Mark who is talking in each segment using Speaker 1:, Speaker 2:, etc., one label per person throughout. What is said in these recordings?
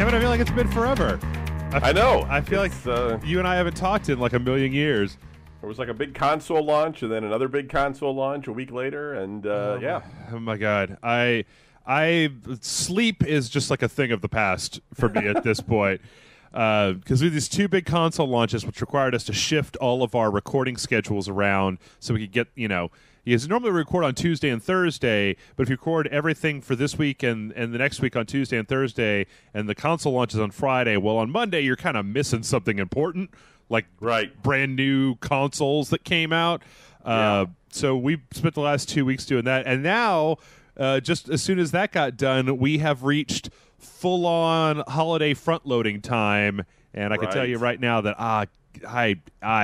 Speaker 1: Kevin, I feel like it's been forever.
Speaker 2: I know.
Speaker 1: I feel like you and I haven't talked in like a million years.
Speaker 2: There was like a big console launch, and then another big console launch a week later, and yeah.
Speaker 1: Oh my God, I sleep is just like a thing of the past for me at this point. Because we had these two big console launches, which required us to shift all of our recording schedules around so we could get, because normally we record on Tuesday and Thursday, but if you record everything for this week and the next week on Tuesday and Thursday, and the console launches on Friday, well, on Monday you're kind of missing something important, like brand new consoles that came out. So we spent the last 2 weeks doing that, and now, just as soon as that got done, we have reached full-on holiday front-loading time, and I can tell you right now that I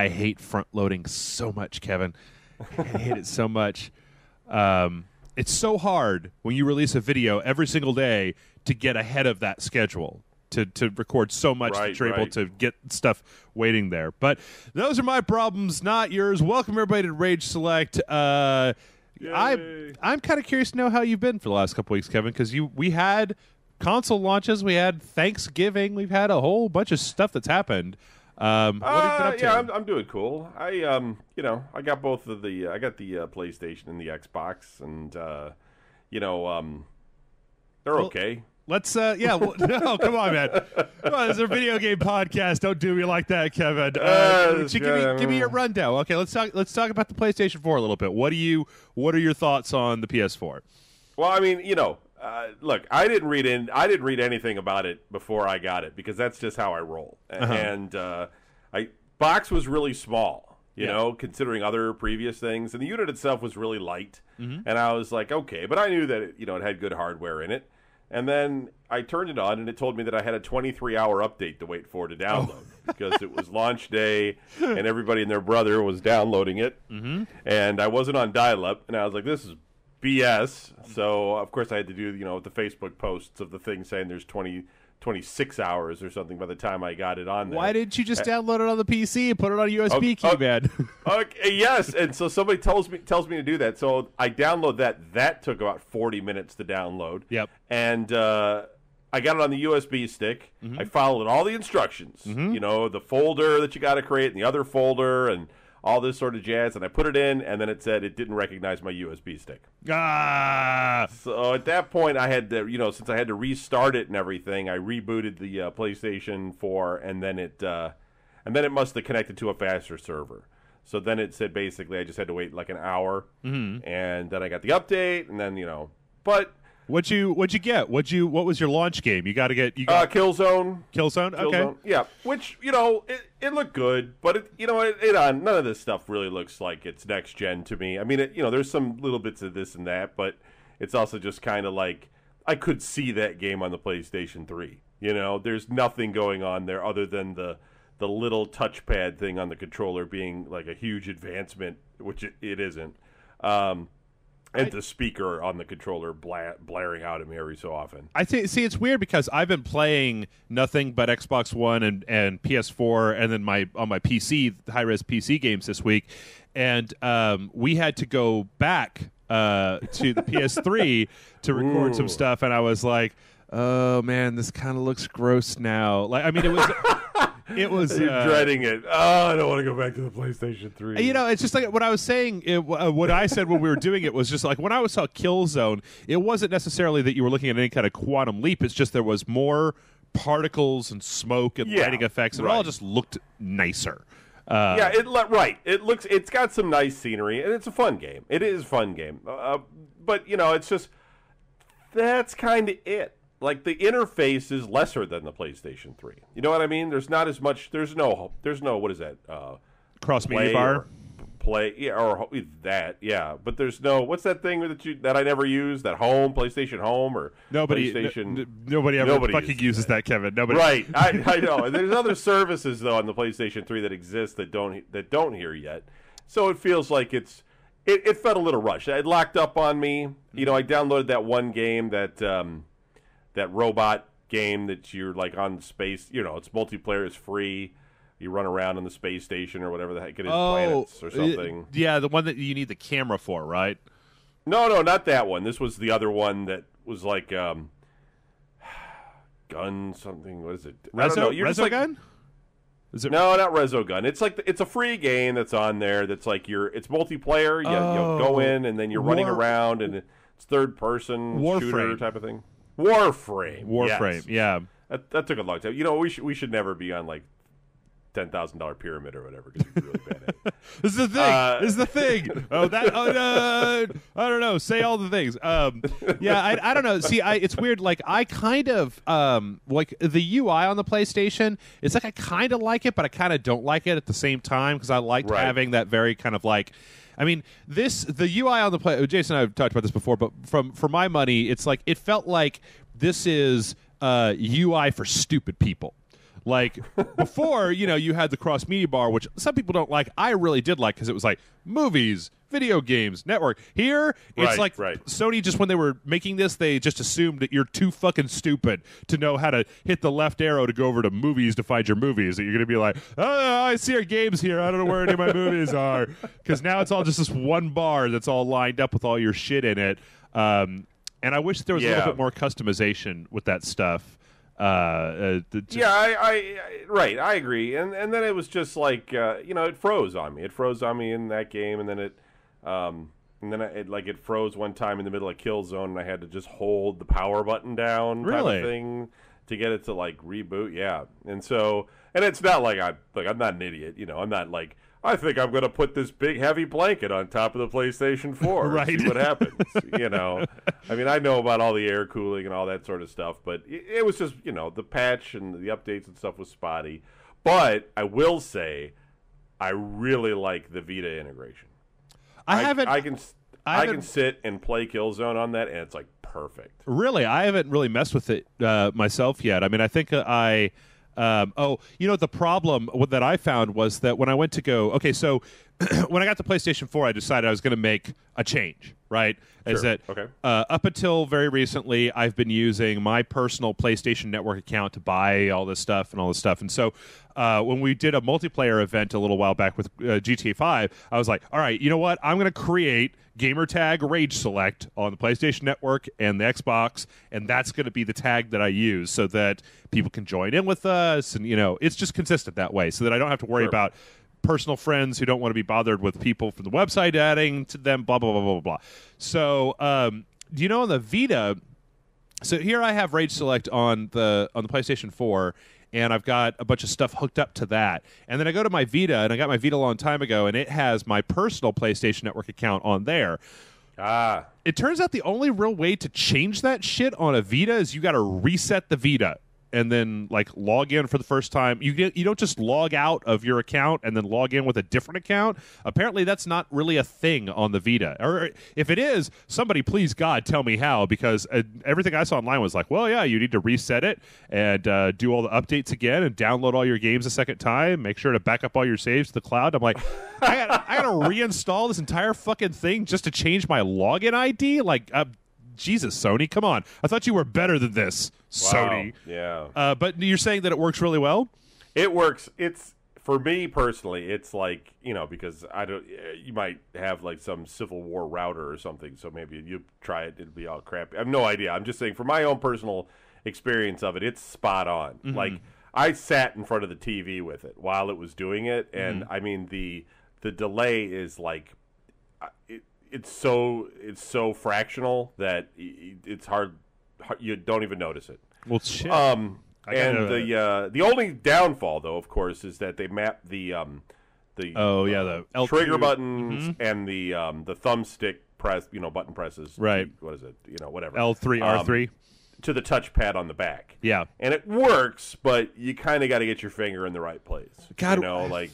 Speaker 1: hate front-loading so much, Kevin. I hate it so much. It's so hard when you release a video every single day to get ahead of that schedule, to record so much that you're able to get stuff waiting there. But those are my problems, not yours. Welcome, everybody, to Rage Select. I'm kind of curious to know how you've been for the last couple weeks, Kevin, because we had console launches, we had Thanksgiving, we've had a whole bunch of stuff that's happened. What have you been up to?
Speaker 2: Yeah, I'm doing cool. I got both of the I got the PlayStation and the Xbox, and they're okay.
Speaker 1: Let's no, come on, man. Come on, this is a video game podcast. Don't do me like that, Kevin. Give me your rundown. Okay, let's talk about the PlayStation 4 a little bit. What are your thoughts on the PS4?
Speaker 2: Well, I mean, look, I didn't read anything about it before I got it, because that's just how I roll. And box was really small, you know, considering other previous things, and the unit itself was really light. And I was like, okay, but I knew that it had good hardware in it. And then I turned it on, and it told me that I had a 23-hour update to wait for to download, because it was launch day, and everybody and their brother was downloading it, and I wasn't on dial-up, and I was like, this is BS. So, of course, I had to do, the Facebook posts of the thing saying there's 26 hours or something by the time I got it on there.
Speaker 1: Why didn't you just download it on the PC and put it on a USB key, man?
Speaker 2: Okay, yes, and so somebody tells me to do that. So I download that. That took about 40 minutes to download.
Speaker 1: Yep.
Speaker 2: And I got it on the USB stick. I followed all the instructions. The folder that you got to create, and the other folder, and all this sort of jazz, and I put it in, and then it said it didn't recognize my USB stick. So at that point, I had to, since I had to restart it and everything, I rebooted the PlayStation 4, and then it must have connected to a faster server. So then it said basically I just had to wait like an hour, and then I got the update, and then but.
Speaker 1: What'd you get? What was your launch game? You got
Speaker 2: Killzone.
Speaker 1: Killzone. Okay.
Speaker 2: Yeah. Which it looked good, but none of this stuff really looks like it's next gen to me. I mean, there's some little bits of this and that, but it's also just kind of like I could see that game on the PlayStation 3. There's nothing going on there other than the little touchpad thing on the controller being like a huge advancement, which it isn't. And the speaker on the controller blaring out at me every so often.
Speaker 1: See, it's weird because I've been playing nothing but Xbox One and PS4, and then on my PC, high-res PC games this week, and we had to go back to the PS3 to record some stuff, and I was like, oh man, this kind of looks gross now. Like, I mean, it was. It was
Speaker 2: You're dreading it. Oh, I don't want to go back to the PlayStation 3.
Speaker 1: It's just like what I was saying. What I said when we were doing it was just like when I saw Killzone, it wasn't necessarily that you were looking at any kind of quantum leap. It's just there was more particles and smoke and lighting effects, and it all just looked nicer.
Speaker 2: It's got some nice scenery, and it's a fun game. It is a fun game. But it's just that's kind of it. Like, the interface is lesser than the PlayStation 3. You know what I mean? There's not as much. There's no. What is that?
Speaker 1: Cross media bar.
Speaker 2: Or that. Yeah, but there's no. What's that thing that I never use? That PlayStation Home or
Speaker 1: nobody ever fucking uses that, Kevin. Nobody.
Speaker 2: Right. I know. And there's other services though on the PlayStation 3 that exist that don't here yet. So it feels like it felt a little rushed. It locked up on me. I downloaded that one game that robot game that you're like on space, it's multiplayer, is free. You run around on the space station or whatever the heck it is, planets or something.
Speaker 1: The one that you need the camera for, right?
Speaker 2: No, not that one. This was the other one that was like, Gun something. What is it? I don't know. You're just
Speaker 1: Resogun? Is it?
Speaker 2: No, not Resogun. It's like it's a free game that's on there. That's like it's multiplayer. You go in and then you're running around and it's third person shooter type of thing. Warframe.
Speaker 1: Warframe.
Speaker 2: Yes.
Speaker 1: Yeah.
Speaker 2: That took a long time. You know, we should never be on like $10,000 pyramid or whatever because we're really bad at it.
Speaker 1: This is the thing. This is the thing. Oh, that. I don't know. Say all the things. Yeah, I don't know. See, it's weird. Like, I kind of like the UI on the PlayStation. It's like I kind of like it, but I kind of don't like it at the same time because I liked having that very kind of like. I mean, the UI on the play. Jason and I have talked about this before, but for my money, it's like it felt like this is UI for stupid people. Like before, you had the cross media bar, which some people don't like. I really did like because it was like movies, video games, network. Here, it's Sony just when they were making this, they just assumed that you're too fucking stupid to know how to hit the left arrow to go over to movies to find your movies. That you're going to be like, oh, I see our games here. I don't know where any of my movies are. Because now it's all just this one bar that's all lined up with all your shit in it. And I wish there was a little bit more customization with that stuff.
Speaker 2: I agree, and then it was just like it froze on me. It froze on me in that game, and then it froze one time in the middle of Killzone, and I had to just hold the power button down, type of thing, to get it to like reboot. Yeah, and it's not like I'm not an idiot. I'm not like I think I'm going to put this big heavy blanket on top of the PlayStation 4 and see what happens. I mean, I know about all the air cooling and all that sort of stuff, but it was just, the patch and the updates and stuff was spotty. But I will say, I really like the Vita integration. I can sit and play Killzone on that, and it's like perfect.
Speaker 1: Really? I haven't really messed with it myself yet. I mean, I think the problem that I found was that when I went to go, so when I got the PlayStation 4, I decided I was going to make a change, right?
Speaker 2: Sure.
Speaker 1: Is that up until very recently, I've been using my personal PlayStation Network account to buy all this stuff. And so when we did a multiplayer event a little while back with GTA 5, I was like, all right, you know what? I'm going to create gamertag Rage Select on the PlayStation Network and the Xbox, and that's going to be the tag that I use so that people can join in with us. And, it's just consistent that way so that I don't have to worry about personal friends who don't want to be bothered with people from the website adding to them, blah, blah, blah, blah, blah. So, on the Vita, so here I have Rage Select on the PlayStation 4, and I've got a bunch of stuff hooked up to that. And then I go to my Vita, and I got my Vita a long time ago, and it has my personal PlayStation Network account on there. It turns out the only real way to change that shit on a Vita is you got to reset the Vita and then like log in for the first time. You don't just log out of your account and then log in with a different account. Apparently that's not really a thing on the Vita. Or if it is, somebody please God tell me how, because everything I saw online was like, well, yeah, you need to reset it and do all the updates again and download all your games a second time. Make sure to back up all your saves to the cloud. I'm like, I gotta reinstall this entire fucking thing just to change my login ID? Like, Jesus, Sony, come on. I thought you were better than this, Sony.
Speaker 2: Yeah.
Speaker 1: But you're saying that it works really well?
Speaker 2: It works. It's, for me personally, it's like, because you might have like some Civil War router or something, so maybe you try it, it'll be all crappy. I have no idea. I'm just saying, for my own personal experience of it, it's spot on. Mm-hmm. Like, I sat in front of the TV with it while it was doing it, and I mean, the delay is like, it's so fractional that it's hard. You don't even notice it.
Speaker 1: Well, shit.
Speaker 2: The only downfall, though, of course, is that they map the
Speaker 1: the L2
Speaker 2: trigger buttons and the thumbstick press, button presses.
Speaker 1: Right.
Speaker 2: What is it? Whatever.
Speaker 1: L3, R3.
Speaker 2: To the touchpad on the back.
Speaker 1: Yeah.
Speaker 2: And it works, but you kind of got to get your finger in the right place.
Speaker 1: God, I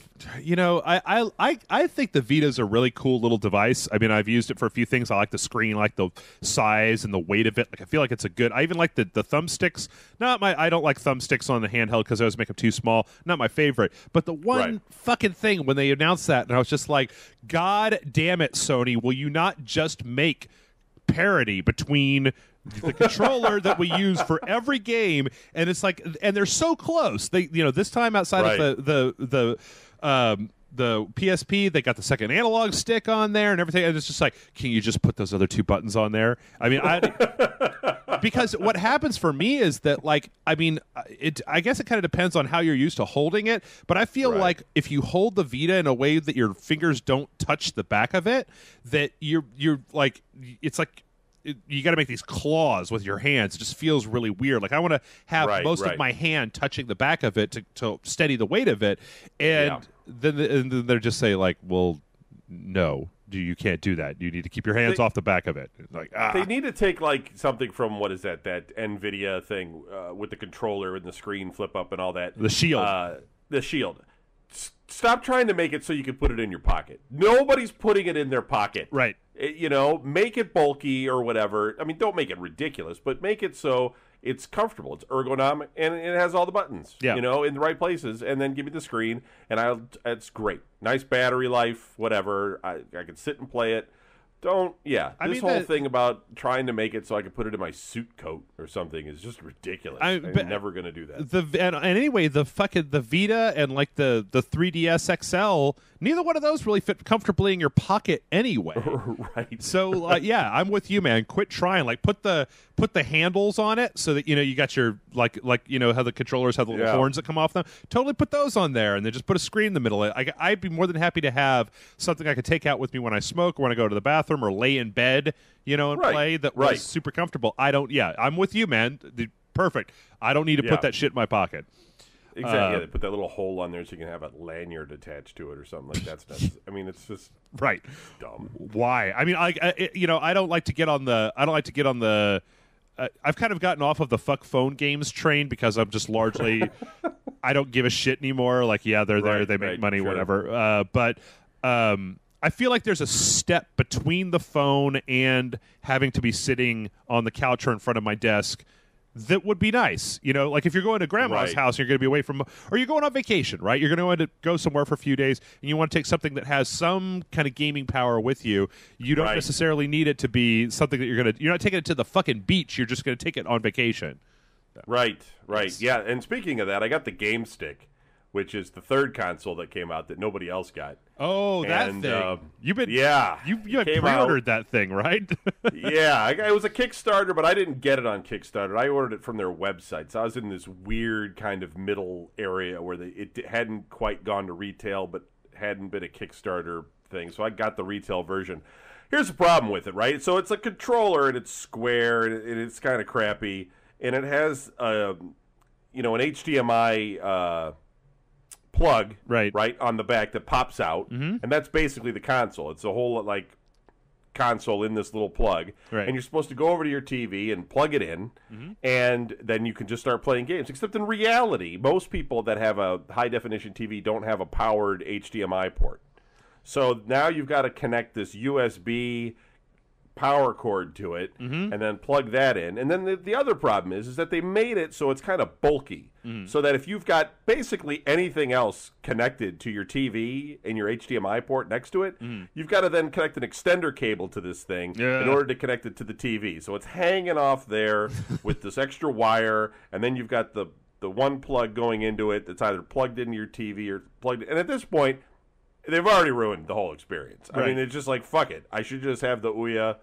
Speaker 1: think the Vita's a really cool little device. I mean, I've used it for a few things. I like the screen, I like the size and the weight of it. Like, I feel like it's I even like the thumbsticks. I don't like thumbsticks on the handheld because I always make them too small. Not my favorite. But the one fucking thing when they announced that, and I was just like, God damn it, Sony, will you not just make parity between the controller that we use for every game, and it's like, and they're so close. They, this time outside of the the PSP, they got the second analog stick on there and everything. And it's just like, can you just put those other two buttons on there? I mean, because what happens for me is that, like, I mean, I guess it kind of depends on how you're used to holding it. But I feel like if you hold the Vita in a way that your fingers don't touch the back of it, that you're like, it's like, you got to make these claws with your hands. It just feels really weird. Like I want to have most of my hand touching the back of it to steady the weight of it. And then they're just say like, well, no, you can't do that. You need to keep your hands off the back of it. Like
Speaker 2: they need to take like something from what is that NVIDIA thing with the controller and the screen flip up and all that.
Speaker 1: The Shield.
Speaker 2: The Shield. Stop trying to make it so you can put it in your pocket. Nobody's putting it in their pocket.
Speaker 1: Right.
Speaker 2: You know, make it bulky or whatever. I mean, don't make it ridiculous, but make it so it's comfortable, it's ergonomic, and it has all the buttons, you know, in the right places. And then give me the screen, and it's great. Nice battery life, whatever. I can sit and play it. This whole thing about trying to make it so I can put it in my suit coat or something is just ridiculous. I'm never going to do that.
Speaker 1: And anyway, the Vita and like the 3DS XL, neither one of those really fit comfortably in your pocket anyway.
Speaker 2: Right.
Speaker 1: So I'm with you, man. Quit trying. Like put the handles on it so that you got your like how the controllers have the little horns that come off them. Totally put those on there, and then just put a screen in the middle. I'd be more than happy to have something I could take out with me when I smoke or when I go to the bathroom or lay in bed, and play that was super comfortable. I'm with you, man. Perfect. I don't need to put that shit in my pocket.
Speaker 2: Exactly. They put that little hole on there so you can have a lanyard attached to it or something like that. I mean, it's just dumb.
Speaker 1: Why? I mean, I don't like to get on the. I've kind of gotten off of the fuck phone games train because I'm just largely. I don't give a shit anymore. Like, they're there, they make money, whatever. But I feel like there's a step between the phone and having to be sitting on the couch or in front of my desk that would be nice. Like if you're going to grandma's house and you're going to be away from, or you're going on vacation, right? You're going to go somewhere for a few days and you want to take something that has some kind of gaming power with you. You don't necessarily need it to be something that you're not taking it to the fucking beach. You're just going to take it on vacation.
Speaker 2: Right. Yeah. And speaking of that, I got the Game Stick, which is the third console that came out that nobody else got.
Speaker 1: Oh, that thing. You had pre-ordered that thing, right?
Speaker 2: It was a Kickstarter, but I didn't get it on Kickstarter. I ordered it from their website. So I was in this weird kind of middle area where it hadn't quite gone to retail, but hadn't been a Kickstarter thing. So I got the retail version. Here's the problem with it, right? So it's a controller, and it's square, and it's kind of crappy, and it has an HDMI plug right on the back that pops out, and that's basically the console. It's a whole console in this little plug, and you're supposed to go over to your TV and plug it in, and then you can just start playing games. Except in reality, most people that have a high definition TV don't have a powered HDMI port. So now you've got to connect this USB power cord to it and then plug that in. And then the other problem is that they made it so it's kind of bulky, so that if you've got basically anything else connected to your TV and your HDMI port next to it, you've got to then connect an extender cable to this thing in order to connect it to the TV. So it's hanging off there with this extra wire, and then you've got the one plug going into it that's either plugged into your TV or plugged in. And at this point, they've already ruined the whole experience. I mean, it's just like, fuck it. I should just have the Ouya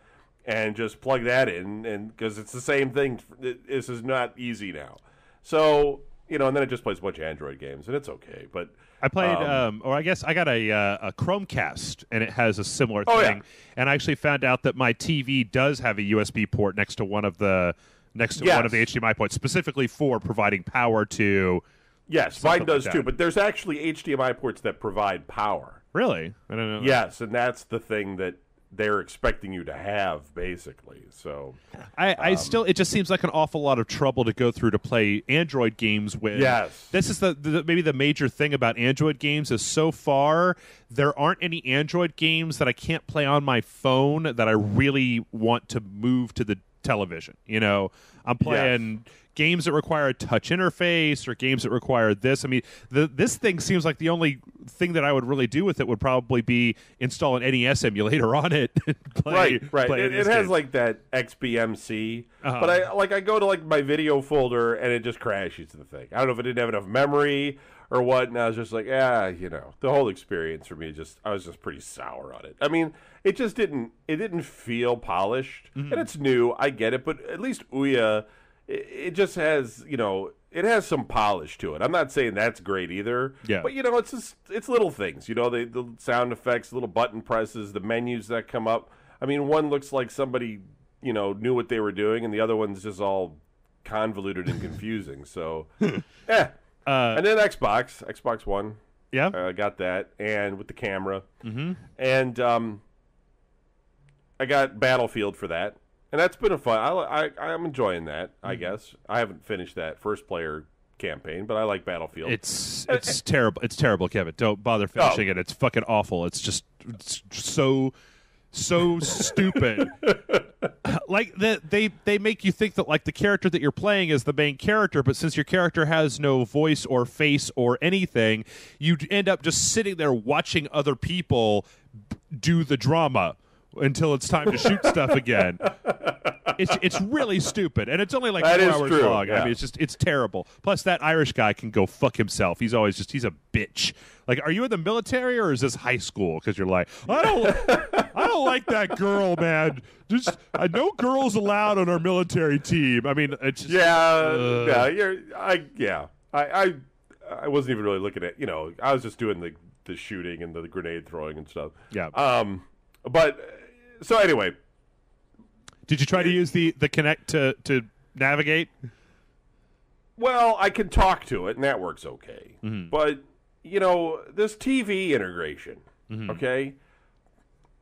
Speaker 2: and just plug that in, and because it's the same thing. This is not easy now. So, and then it just plays a bunch of Android games, and it's okay. But
Speaker 1: I played, or I guess I got a Chromecast, and it has a similar thing. And I actually found out that my TV does have a USB port next to one of the HDMI ports, specifically for providing power to.
Speaker 2: Yes, mine does too. But there's actually HDMI ports that provide power.
Speaker 1: Really? I don't know.
Speaker 2: Yes, and that's the thing that they're expecting you to have, basically. So
Speaker 1: I still, it just seems like an awful lot of trouble to go through to play Android games with.
Speaker 2: Yes.
Speaker 1: This is maybe the major thing about Android games is so far there aren't any Android games that I can't play on my phone that I really want to move to the television. I'm playing games that require a touch interface or games that require this. I mean, this thing seems like the only thing that I would really do with it would probably be install an NES emulator on it. And play,
Speaker 2: right.
Speaker 1: Play
Speaker 2: it has like that XBMC, but I go to like my video folder and it just crashes the thing. I don't know if it didn't have enough memory or what, and I was just like, the whole experience for me I was just pretty sour on it. I mean, it didn't feel polished, and it's new, I get it, but at least Ouya, it just has, it has some polish to it. I'm not saying that's great either, but it's little things, the sound effects, little button presses, the menus that come up. I mean, one looks like somebody, knew what they were doing, and the other one's just all convoluted and confusing. So, and then Xbox One, got that, and with the camera, and I got Battlefield for that, and that's been a fun. I'm enjoying that. I guess I haven't finished that first player campaign, but I like Battlefield.
Speaker 1: It's terrible. It's terrible, Kevin. Don't bother finishing it. It's fucking awful. It's so stupid. Like they make you think that like the character that you're playing is the main character, but since your character has no voice or face or anything, you end up just sitting there watching other people do the drama until it's time to shoot stuff again. It's really stupid, and it's only like 4 hours long. Yeah. I mean, it's terrible. Plus, that Irish guy can go fuck himself. He's a bitch. Like, are you in the military or is this high school? Because you're like, I don't like that girl, man. Just no girls allowed on our military team. I mean, it's just,
Speaker 2: I wasn't even really looking at I was just doing the shooting and the grenade throwing and stuff.
Speaker 1: Yeah.
Speaker 2: But so anyway.
Speaker 1: Did you try to use the Kinect to navigate?
Speaker 2: Well, I can talk to it, and that works okay. Mm-hmm. But, this TV integration, okay?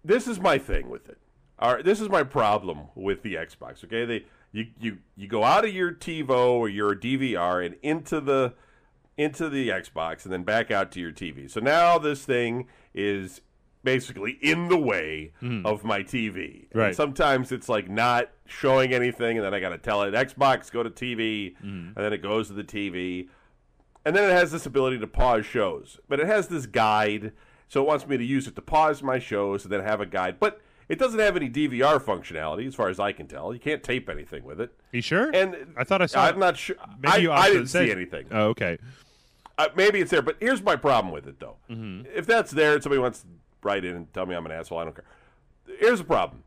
Speaker 2: This is my thing with it. All right, this is my problem with the Xbox, okay? You go out of your TiVo or your DVR and into the Xbox and then back out to your TV. So now this thing is basically in the way of my TV.
Speaker 1: Right.
Speaker 2: And sometimes it's like not showing anything, and then I got to tell it, Xbox, go to TV, and then it goes to the TV. And then it has this ability to pause shows. But it has this guide, so it wants me to use it to pause my shows and then have a guide. But it doesn't have any DVR functionality, as far as I can tell. You can't tape anything with it.
Speaker 1: You sure?
Speaker 2: And
Speaker 1: I thought I saw
Speaker 2: I'm not sure. I didn't see anything.
Speaker 1: Oh, okay.
Speaker 2: Maybe it's there, but here's my problem with it, though. If that's there and somebody wants to write in and tell me I'm an asshole, I don't care. Here's the problem.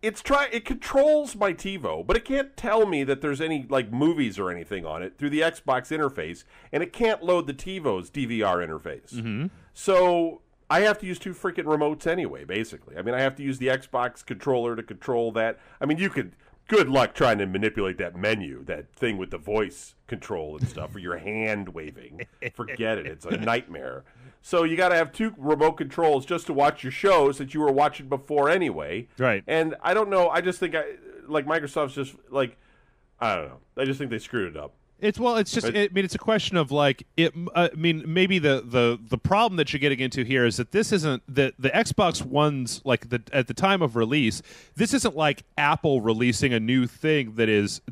Speaker 2: It controls my TiVo, but it can't tell me that there's any like movies or anything on it through the Xbox interface, and it can't load the TiVo's DVR interface. So I have to use two freaking remotes anyway, basically. I mean, I have to use the Xbox controller to control that. I mean, good luck trying to manipulate that menu, that thing with the voice control and stuff, or your hand waving. Forget it. It's a nightmare. So you got to have two remote controls just to watch your shows that you were watching before anyway.
Speaker 1: Right.
Speaker 2: And I don't know. I just think Microsoft's just like, I don't know. I just think they screwed it up.
Speaker 1: It's a question of like maybe the problem that you're getting into here is that this isn't the Xbox One's like at the time of release. This isn't like Apple releasing a new thing that is.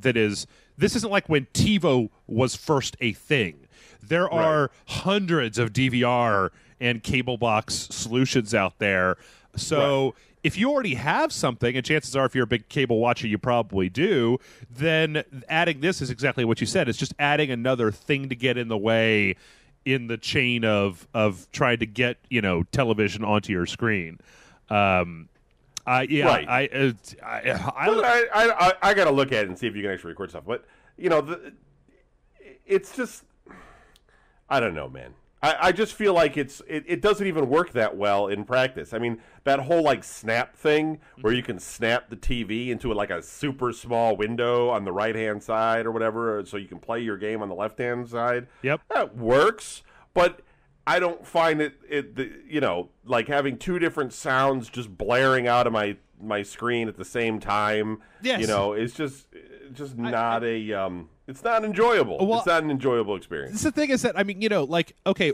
Speaker 1: This isn't like when TiVo was first a thing. There are hundreds of DVR and cable box solutions out there. So if you already have something, and chances are if you're a big cable watcher, you probably do, then adding this is exactly what you said. It's just adding another thing to get in the way in the chain of trying to get, television onto your screen. I
Speaker 2: got to look at it and see if you can actually record stuff. But, it's just, I don't know, man. I just feel like it doesn't even work that well in practice. I mean, that whole like snap thing where you can snap the TV into like a super small window on the right-hand side or whatever, so you can play your game on the left-hand side.
Speaker 1: Yep.
Speaker 2: That works, but I don't find it like having two different sounds just blaring out of my screen at the same time.
Speaker 1: Yes.
Speaker 2: It's just not it's not enjoyable.
Speaker 1: Well,
Speaker 2: it's not an enjoyable experience.
Speaker 1: The thing is that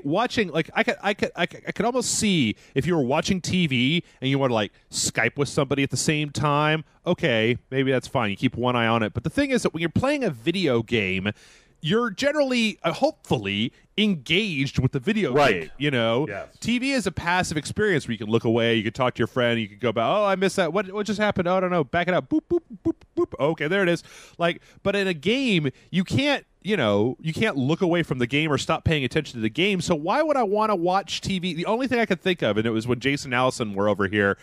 Speaker 1: watching I could almost see if you were watching TV and you want to like Skype with somebody at the same time. Okay, maybe that's fine. You keep one eye on it. But the thing is that when you're playing a video game, you're generally, hopefully, engaged with the video game.
Speaker 2: Yes.
Speaker 1: TV is a passive experience where you can look away, you can talk to your friend, you can go about, oh, I missed that. What just happened? Oh, I don't know. Back it up. Boop, boop, boop. boop, okay, there it is. Like, but in a game, you can't look away from the game or stop paying attention to the game. So why would I want to watch TV? The only thing I could think of, and it was when Jason and Allison were over here,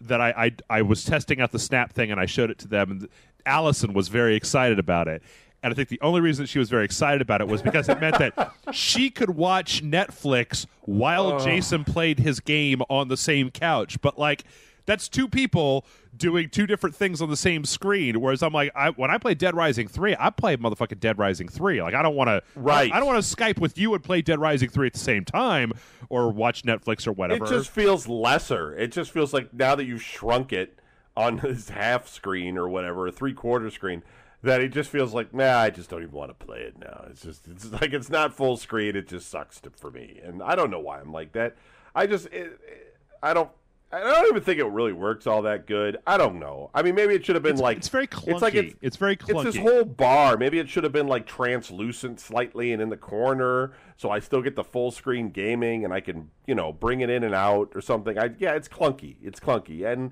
Speaker 1: that I was testing out the Snap thing and I showed it to them, and Allison was very excited about it. And I think the only reason she was very excited about it was because it meant that she could watch Netflix while Jason played his game on the same couch. But, like, that's two people doing two different things on the same screen. Whereas I'm like, when I play Dead Rising 3, I play motherfucking Dead Rising 3. Like, I don't want to I don't want to Skype with you and play Dead Rising 3 at the same time or watch Netflix or whatever.
Speaker 2: It just feels lesser. It just feels like now that you've shrunk it on this half screen or whatever, a 3/4 screen, that it just feels like, nah, I just don't even want to play it now. It's like it's not full screen. It just sucks for me, and I don't know why I'm like that. I don't even think it really works all that good. I don't know. I mean, maybe it should have been
Speaker 1: it's very clunky. It's very clunky.
Speaker 2: It's this whole bar. Maybe it should have been like translucent slightly and in the corner, so I still get the full screen gaming and I can, bring it in and out or something. It's clunky. It's clunky, and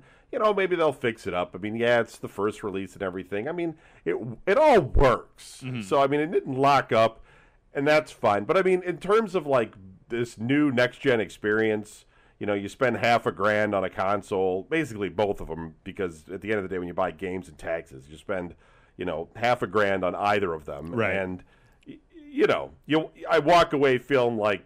Speaker 2: maybe they'll fix it up. I mean, it's the first release and everything. I mean, it all works. Mm-hmm. So I mean, it didn't lock up, and that's fine. But I mean, in terms of like this new next gen experience. You spend $1,000 on a console, basically both of them, because at the end of the day, when you buy games and taxes, you spend, $1,000 on either of them.
Speaker 1: Right.
Speaker 2: And, I walk away feeling like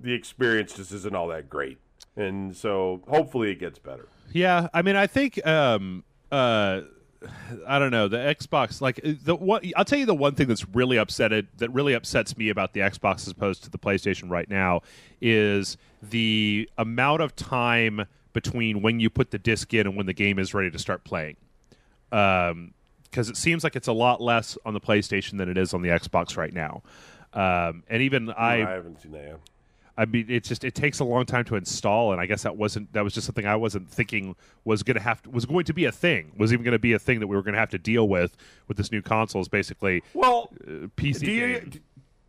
Speaker 2: the experience just isn't all that great. And so hopefully it gets better.
Speaker 1: Yeah. I mean, I think, I don't know, the Xbox, like I'll tell you the one thing that really upsets me about the Xbox as opposed to the PlayStation right now is the amount of time between when you put the disc in and when the game is ready to start playing. Because it seems like it's a lot less on the PlayStation than it is on the Xbox right now. And even I
Speaker 2: haven't seen that yet.
Speaker 1: I mean, it takes a long time to install, and I guess that was just something I wasn't thinking was going to be a thing. Was even going to be a thing that we were going to have to deal with this new console. Is basically PC.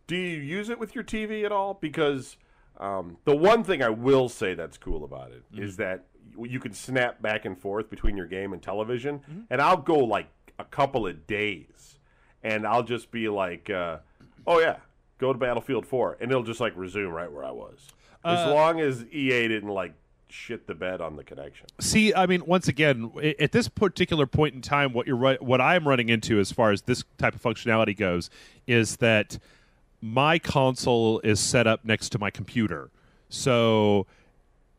Speaker 2: Do you use it with your TV at all? Because the one thing I will say that's cool about it is that you can snap back and forth between your game and television, and I'll go like a couple of days, and I'll just be like, oh yeah. Go to Battlefield 4, and it'll just like resume right where I was. As long as EA didn't like shit the bed on the connection.
Speaker 1: See, I mean, once again, at this particular point in time, what I'm running into as far as this type of functionality goes is that my console is set up next to my computer. So,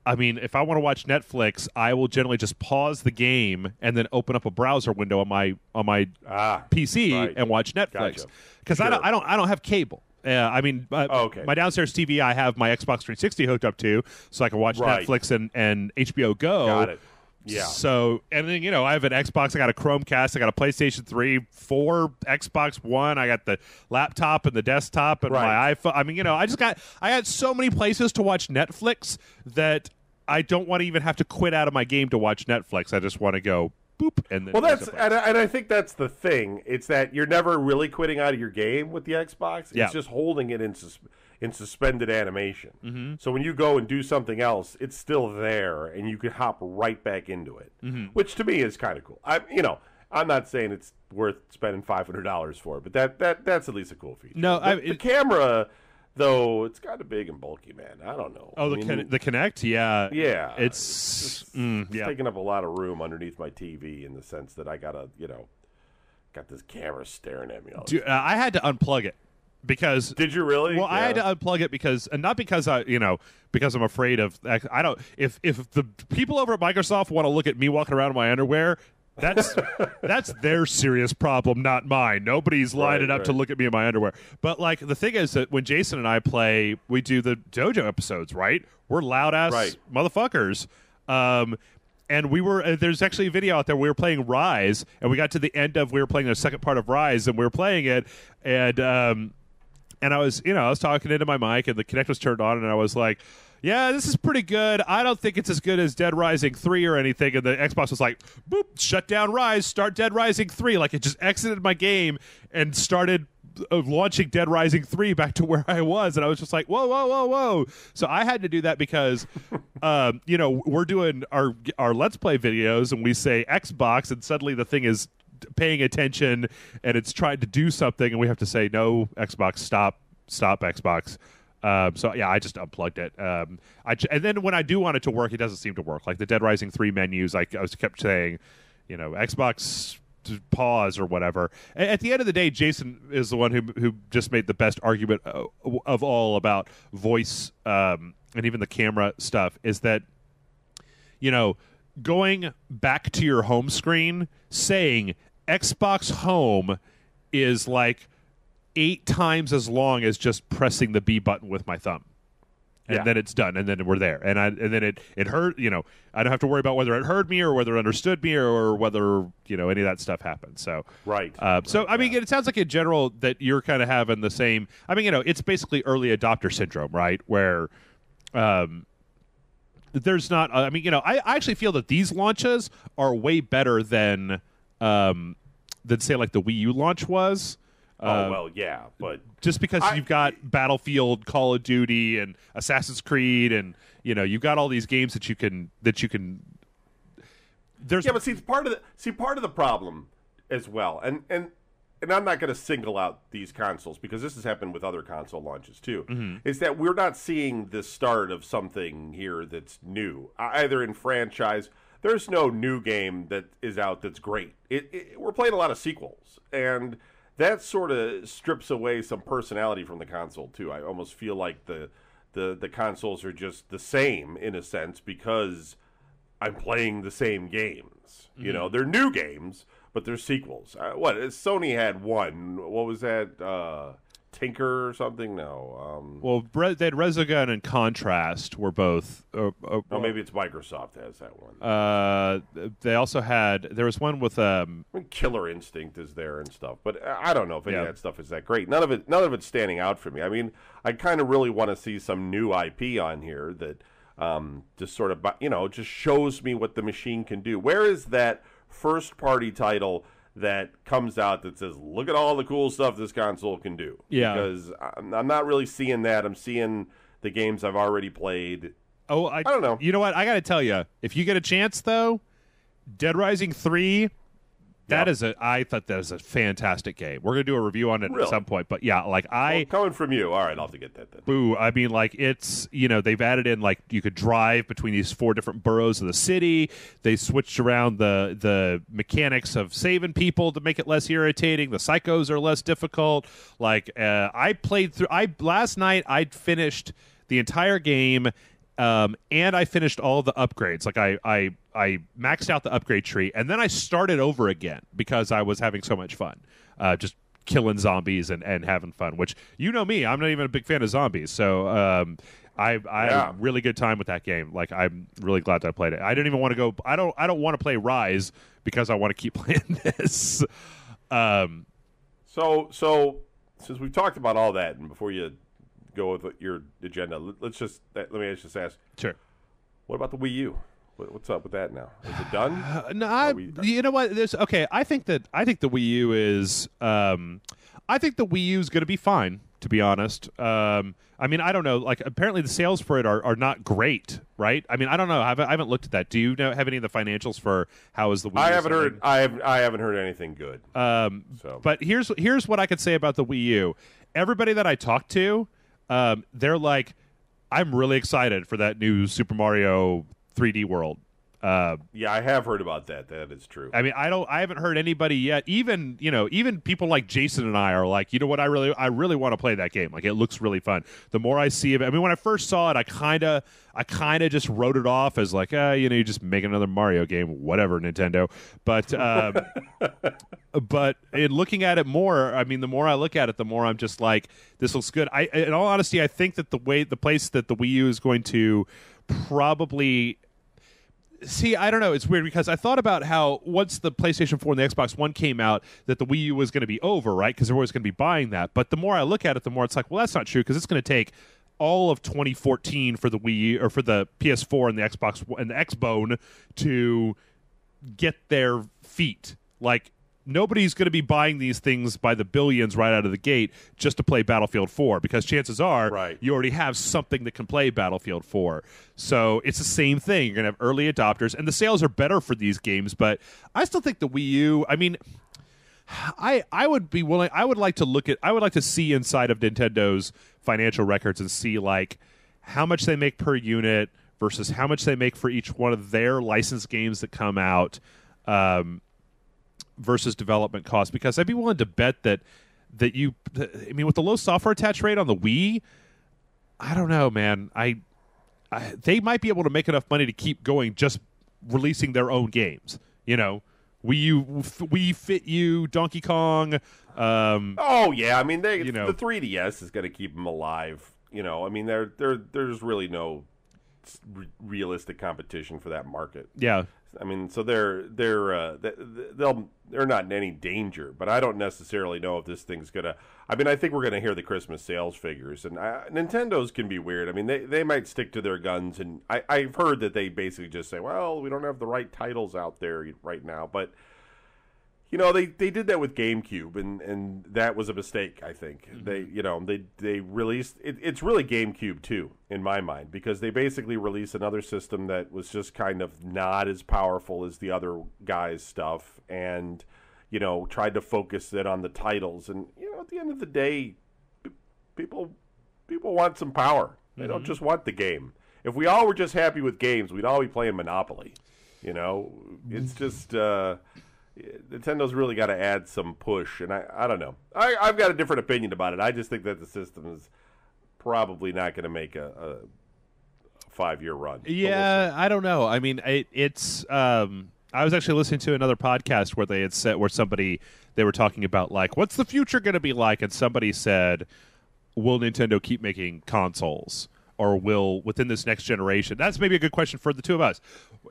Speaker 1: I mean, if I want to watch Netflix, I will generally just pause the game and then open up a browser window on my PC and watch Netflix because I don't have cable. I mean, my downstairs TV, I have my Xbox 360 hooked up to, so I can watch Netflix and HBO Go.
Speaker 2: Got it. Yeah.
Speaker 1: So, and then, I have an Xbox, I got a Chromecast, I got a PlayStation 3, 4, Xbox One, I got the laptop and the desktop and my iPhone. I mean, I got so many places to watch Netflix that I don't want to even have to quit out of my game to watch Netflix. I just want to go boop, and then
Speaker 2: and I think that's the thing. It's that you're never really quitting out of your game with the Xbox. It's just holding it in suspended animation. Mm-hmm. So when you go and do something else, it's still there, and you can hop right back into it, which to me is kind of cool. I'm not saying it's worth spending $500 for, but that's at least a cool feature.
Speaker 1: No,
Speaker 2: the camera. Though it's kind of big and bulky, man. I don't know.
Speaker 1: Oh, the Kinect, yeah,
Speaker 2: it's taking up a lot of room underneath my TV in the sense that I got this camera staring at me all the time.
Speaker 1: I had to unplug it because.
Speaker 2: Did you really?
Speaker 1: Well, I had to unplug it because, and not because because I'm afraid of. I don't. If the people over at Microsoft want to look at me walking around in my underwear. That's their serious problem, not mine. Nobody's lining up to look at me in my underwear. But like the thing is that when Jason and I play, we do the JoJo episodes, right? We're loud ass motherfuckers. And we were there's actually a video out there. We were playing Rise, and we got to the end of we were playing the second part of Rise, and we were playing it, and I was talking into my mic, and the Kinect was turned on, and I was like, yeah, this is pretty good. I don't think it's as good as Dead Rising 3 or anything. And the Xbox was like, boop, shut down Rise, start Dead Rising 3. Like, it just exited my game and started launching Dead Rising 3 back to where I was. And I was just like, whoa, whoa, whoa, whoa. So I had to do that because, we're doing our Let's Play videos, and we say Xbox, and suddenly the thing is paying attention and it's trying to do something, and we have to say, no, Xbox, stop Xbox. So yeah, I just unplugged it. And then when I do want it to work, it doesn't seem to work. Like the Dead Rising 3 menus, I was kept saying, Xbox pause or whatever. At the end of the day, Jason is the one who just made the best argument of all about voice and even the camera stuff. Is that going back to your home screen, saying Xbox Home is like 8 times as long as just pressing the B button with my thumb. And then it's done, and then we're there. And then it heard, I don't have to worry about whether it heard me or whether it understood me or whether, any of that stuff happened. So
Speaker 2: right.
Speaker 1: I mean, it sounds like in general that you're kind of having the same. I mean, it's basically early adopter syndrome, right? Where there's not. I mean, I actually feel that these launches are way better than say like the Wii U launch was.
Speaker 2: But
Speaker 1: just because you've got Battlefield, Call of Duty, and Assassin's Creed, and you've got all these games that you can. There's
Speaker 2: but see part of the problem as well, and I'm not going to single out these consoles because this has happened with other console launches too. Is that we're not seeing the start of something here that's new, either in franchise. There's no new game that is out that's great. We're playing a lot of sequels and. That sort of strips away some personality from the console too. I almost feel like the consoles are just the same in a sense because I'm playing the same games. They're new games, but they're sequels. Sony had one. What was that? Tinker or something? No.
Speaker 1: They had Resogun and Contrast were both.
Speaker 2: Maybe it's Microsoft has that one.
Speaker 1: They also had. There was one with.
Speaker 2: Killer Instinct is there and stuff, but I don't know if any of that stuff is that great. None of it's standing out for me. I mean, I kind of really want to see some new IP on here that just sort of just shows me what the machine can do. Where is that first party title that comes out that says, look at all the cool stuff this console can do?
Speaker 1: Yeah.
Speaker 2: Because I'm not really seeing that. I'm seeing the games I've already played.
Speaker 1: Oh,
Speaker 2: I don't know.
Speaker 1: You know what? I got to tell you, if you get a chance, though, Dead Rising 3, I thought that was a fantastic game. We're going to do a review on it at some point. But yeah,
Speaker 2: coming from you, all right, I'll have to get that then.
Speaker 1: Boo. I mean, it's, they've added in, you could drive between these 4 different boroughs of the city. They switched around the mechanics of saving people to make it less irritating. The psychos are less difficult. I played through, last night I finished the entire game. And I finished all the upgrades. I maxed out the upgrade tree, and then I started over again because I was having so much fun, just killing zombies and having fun. Which me, I'm not even a big fan of zombies, so I had a really good time with that game. I'm really glad that I played it. I didn't even want to go. I don't want to play Rise because I want to keep playing this.
Speaker 2: So since we've talked about all that, and before you go with your agenda, let me just ask.
Speaker 1: Sure.
Speaker 2: What about the Wii U? What's up with that now? Is it done?
Speaker 1: No, you know what? I think the Wii U is. I think the Wii U is going to be fine. To be honest, I mean, I don't know. Apparently, the sales for it are not great, right? I mean, I don't know. I haven't looked at that. Do you have any of the financials for how is the Wii U?
Speaker 2: I haven't heard. I haven't heard anything good.
Speaker 1: But here's what I could say about the Wii U. Everybody that I talked to. They're like, I'm really excited for that new Super Mario 3D World.
Speaker 2: I have heard about that. That is true.
Speaker 1: I mean, I haven't heard anybody yet. Even people like Jason and I are like, you know what? I really want to play that game. It looks really fun. The more I see of it, I mean, when I first saw it, I kind of just wrote it off as you just make another Mario game, whatever, Nintendo. But but in looking at it more, I mean, the more I look at it, the more I'm just like, this looks good. In all honesty, I think that the place that the Wii U is going to probably. See, I don't know. It's weird because I thought about how once the PlayStation 4 and the Xbox One came out, that the Wii U was going to be over, right? Because everyone's going to be buying that. But the more I look at it, the more it's like, well, that's not true because it's going to take all of 2014 for the Wii U or for the PS4 and the Xbox and the Xbone to get their feet. Nobody's going to be buying these things by the billions right out of the gate just to play Battlefield 4 because chances are you already have something that can play Battlefield 4. So it's the same thing. You're going to have early adopters, and the sales are better for these games, but I still think the Wii U, I mean, I would be willing. I would like to see inside of Nintendo's financial records and see like how much they make per unit versus how much they make for each one of their licensed games that come out, versus development costs. Because I'd be willing to bet that I mean, with the low software attach rate on the Wii, I don't know, man. They might be able to make enough money to keep going just releasing their own games. You know, Wii Fit You, Donkey Kong.
Speaker 2: Oh yeah, I mean, the 3DS is going to keep them alive. You know, I mean, there's really no realistic competition for that market.
Speaker 1: Yeah,
Speaker 2: I mean, so they're not in any danger, but I don't necessarily know if this thing's gonna. I mean, I think we're gonna hear the Christmas sales figures, and Nintendo's can be weird. I mean, they might stick to their guns, and I've heard that they basically just say, well, we don't have the right titles out there right now, but. You know, they did that with GameCube, and that was a mistake, I think. Mm-hmm. They released... It's really GameCube 2, in my mind, because they basically released another system that was just kind of not as powerful as the other guys' stuff, and, you know, tried to focus it on the titles. And, you know, at the end of the day, people want some power. They don't just want the game. If we all were just happy with games, we'd all be playing Monopoly. You know? It's just... Nintendo's really got to add some push, and I don't know. I've got a different opinion about it. I just think that the system is probably not going to make a 5-year run.
Speaker 1: Yeah, we'll I don't know. I mean, it's. I was actually listening to another podcast where they had said they were talking about like what's the future going to be like, and somebody said, "Will Nintendo keep making consoles?" Or will, within this next generation, that's maybe a good question for the two of us.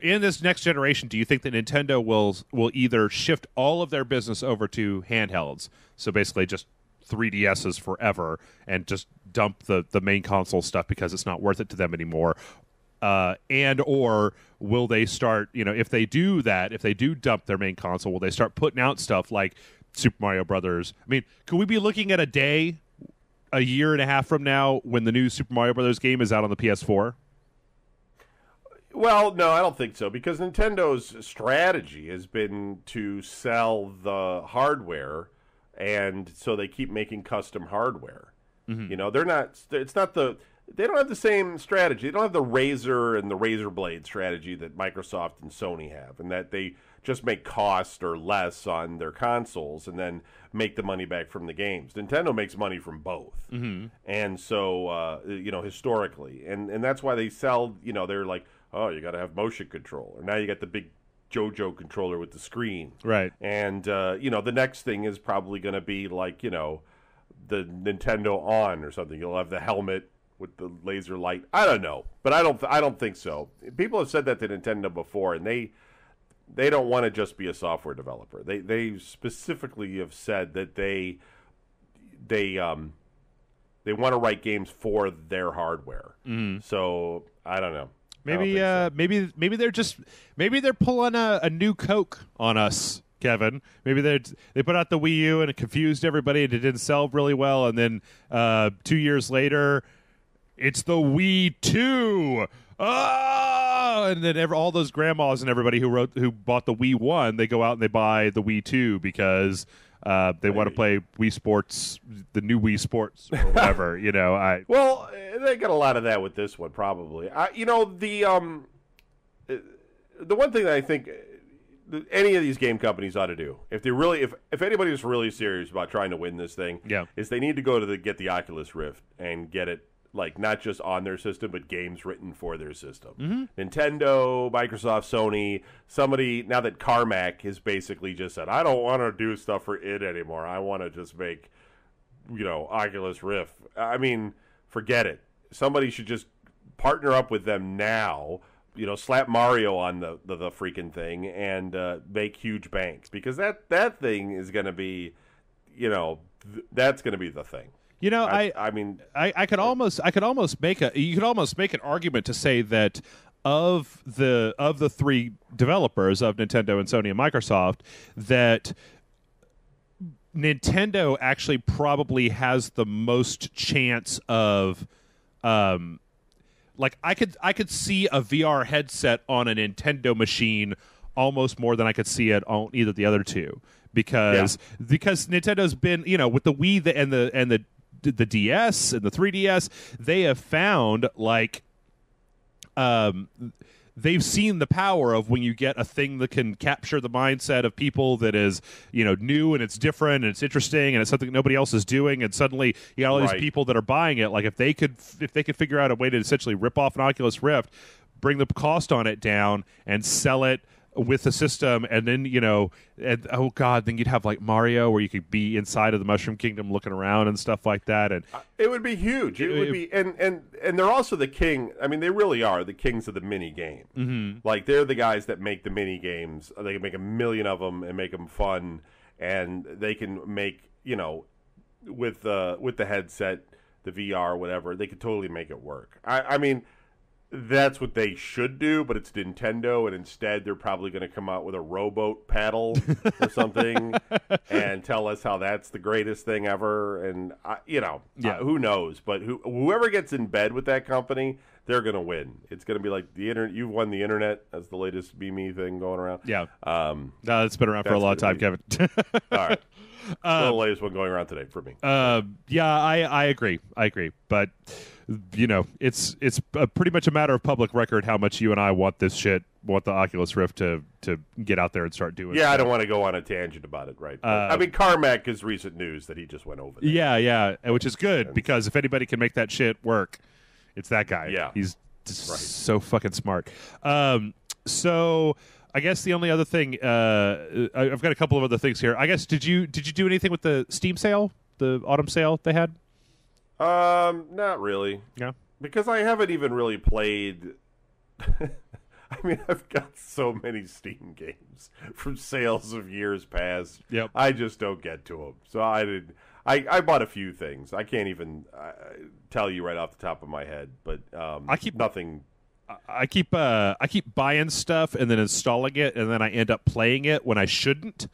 Speaker 1: In this next generation, do you think that Nintendo will either shift all of their business over to handhelds, so basically just 3DSs forever, and just dump the main console stuff because it's not worth it to them anymore? Or will they start, you know, if they do that, if they do dump their main console, will they start putting out stuff like Super Mario Brothers? I mean, could we be looking at a year and a half from now when the new Super Mario Brothers game is out on the PS4?
Speaker 2: Well, no, I don't think so, because Nintendo's strategy has been to sell the hardware, and so they keep making custom hardware. Mm-hmm. You know, they don't have the same strategy. They don't have the Razer and the Razer Blade strategy that Microsoft and Sony have, and that they just make cost or less on their consoles and then make the money back from the games. Nintendo makes money from both. Mm-hmm. And so, historically. And that's why they sell, they're like, oh, you got to have motion control. Or now you got the big JoJo controller with the screen.
Speaker 1: Right.
Speaker 2: And, the next thing is probably going to be like, the Nintendo On or something. You'll have the helmet with the laser light. I don't know. But I don't think so. People have said that to Nintendo before, and they don't want to just be a software developer. They specifically have said that they want to write games for their hardware. Mm. So I don't know.
Speaker 1: Maybe they're pulling a new Coke on us, Kevin. Maybe they put out the Wii U and it confused everybody and it didn't sell really well, and then 2 years later, it's the Wii 2. Oh! And then all those grandmas and everybody who bought the Wii 1, they go out and they buy the Wii 2 because they want to play Wii Sports, the new Wii Sports or whatever.
Speaker 2: Well, they got a lot of that with this one, probably. The one thing that I think any of these game companies ought to do, if anybody is really serious about trying to win this thing, is they need to go to get the Oculus Rift and get it. Like, not just on their system, but games written for their system. Mm-hmm. Nintendo, Microsoft, Sony, somebody, now that Carmack has basically just said, I don't want to do stuff for it anymore. I want to just make, Oculus Rift. I mean, forget it. Somebody should just partner up with them now, slap Mario on the freaking thing and make huge banks. Because that thing is going to be, that's going to be the thing.
Speaker 1: I could almost make an argument to say that of the three developers of Nintendo and Sony and Microsoft, that Nintendo actually probably has the most chance of I could see a VR headset on a Nintendo machine almost more than I could see it on either of the other two, because Nintendo's been, with the Wii and the DS and the 3DS, they have found like they've seen the power of when you get a thing that can capture the mindset of people that is, new and it's different and it's interesting and it's something nobody else is doing, and suddenly you got all these people that are buying it. Like if they could figure out a way to essentially rip off an Oculus Rift, bring the cost on it down, and sell it with the system, and then then you'd have like Mario, where you could be inside of the Mushroom Kingdom looking around and stuff like that, and
Speaker 2: it would be huge. It would be, and they're also the king. I mean, they really are the kings of the mini game.
Speaker 1: Mm-hmm.
Speaker 2: Like they're the guys that make the mini games. They can make 1 million of them and make them fun, and they can make with the headset, the VR, whatever. They could totally make it work. I mean. That's what they should do, but it's Nintendo, and instead they're probably going to come out with a rowboat paddle or something and tell us how that's the greatest thing ever. And, who knows? But whoever gets in bed with that company, they're going to win. It's going to be like the internet. You've won the internet. That's the latest me thing going around.
Speaker 1: Yeah. No, it's been around for a long time, Kevin.
Speaker 2: All right. The latest one going around today for me.
Speaker 1: I agree. But it's pretty much a matter of public record how much you and I want the Oculus Rift to get out there and start doing.
Speaker 2: Yeah, I don't want to go on a tangent about it, right? I mean, Carmack is recent news that he just went over there.
Speaker 1: Yeah, which is good, because if anybody can make that shit work, it's that guy.
Speaker 2: Yeah,
Speaker 1: he's so fucking smart. So I guess the only other thing, I've got a couple of other things here. I guess did you do anything with the Steam sale, the autumn sale they had?
Speaker 2: Not really.
Speaker 1: Yeah.
Speaker 2: Because I haven't even really played. I mean, I've got so many Steam games from sales of years past.
Speaker 1: Yep.
Speaker 2: I just don't get to them. So I bought a few things. I can't even tell you right off the top of my head, but I keep nothing.
Speaker 1: I keep buying stuff and then installing it, and then I end up playing it when I shouldn't.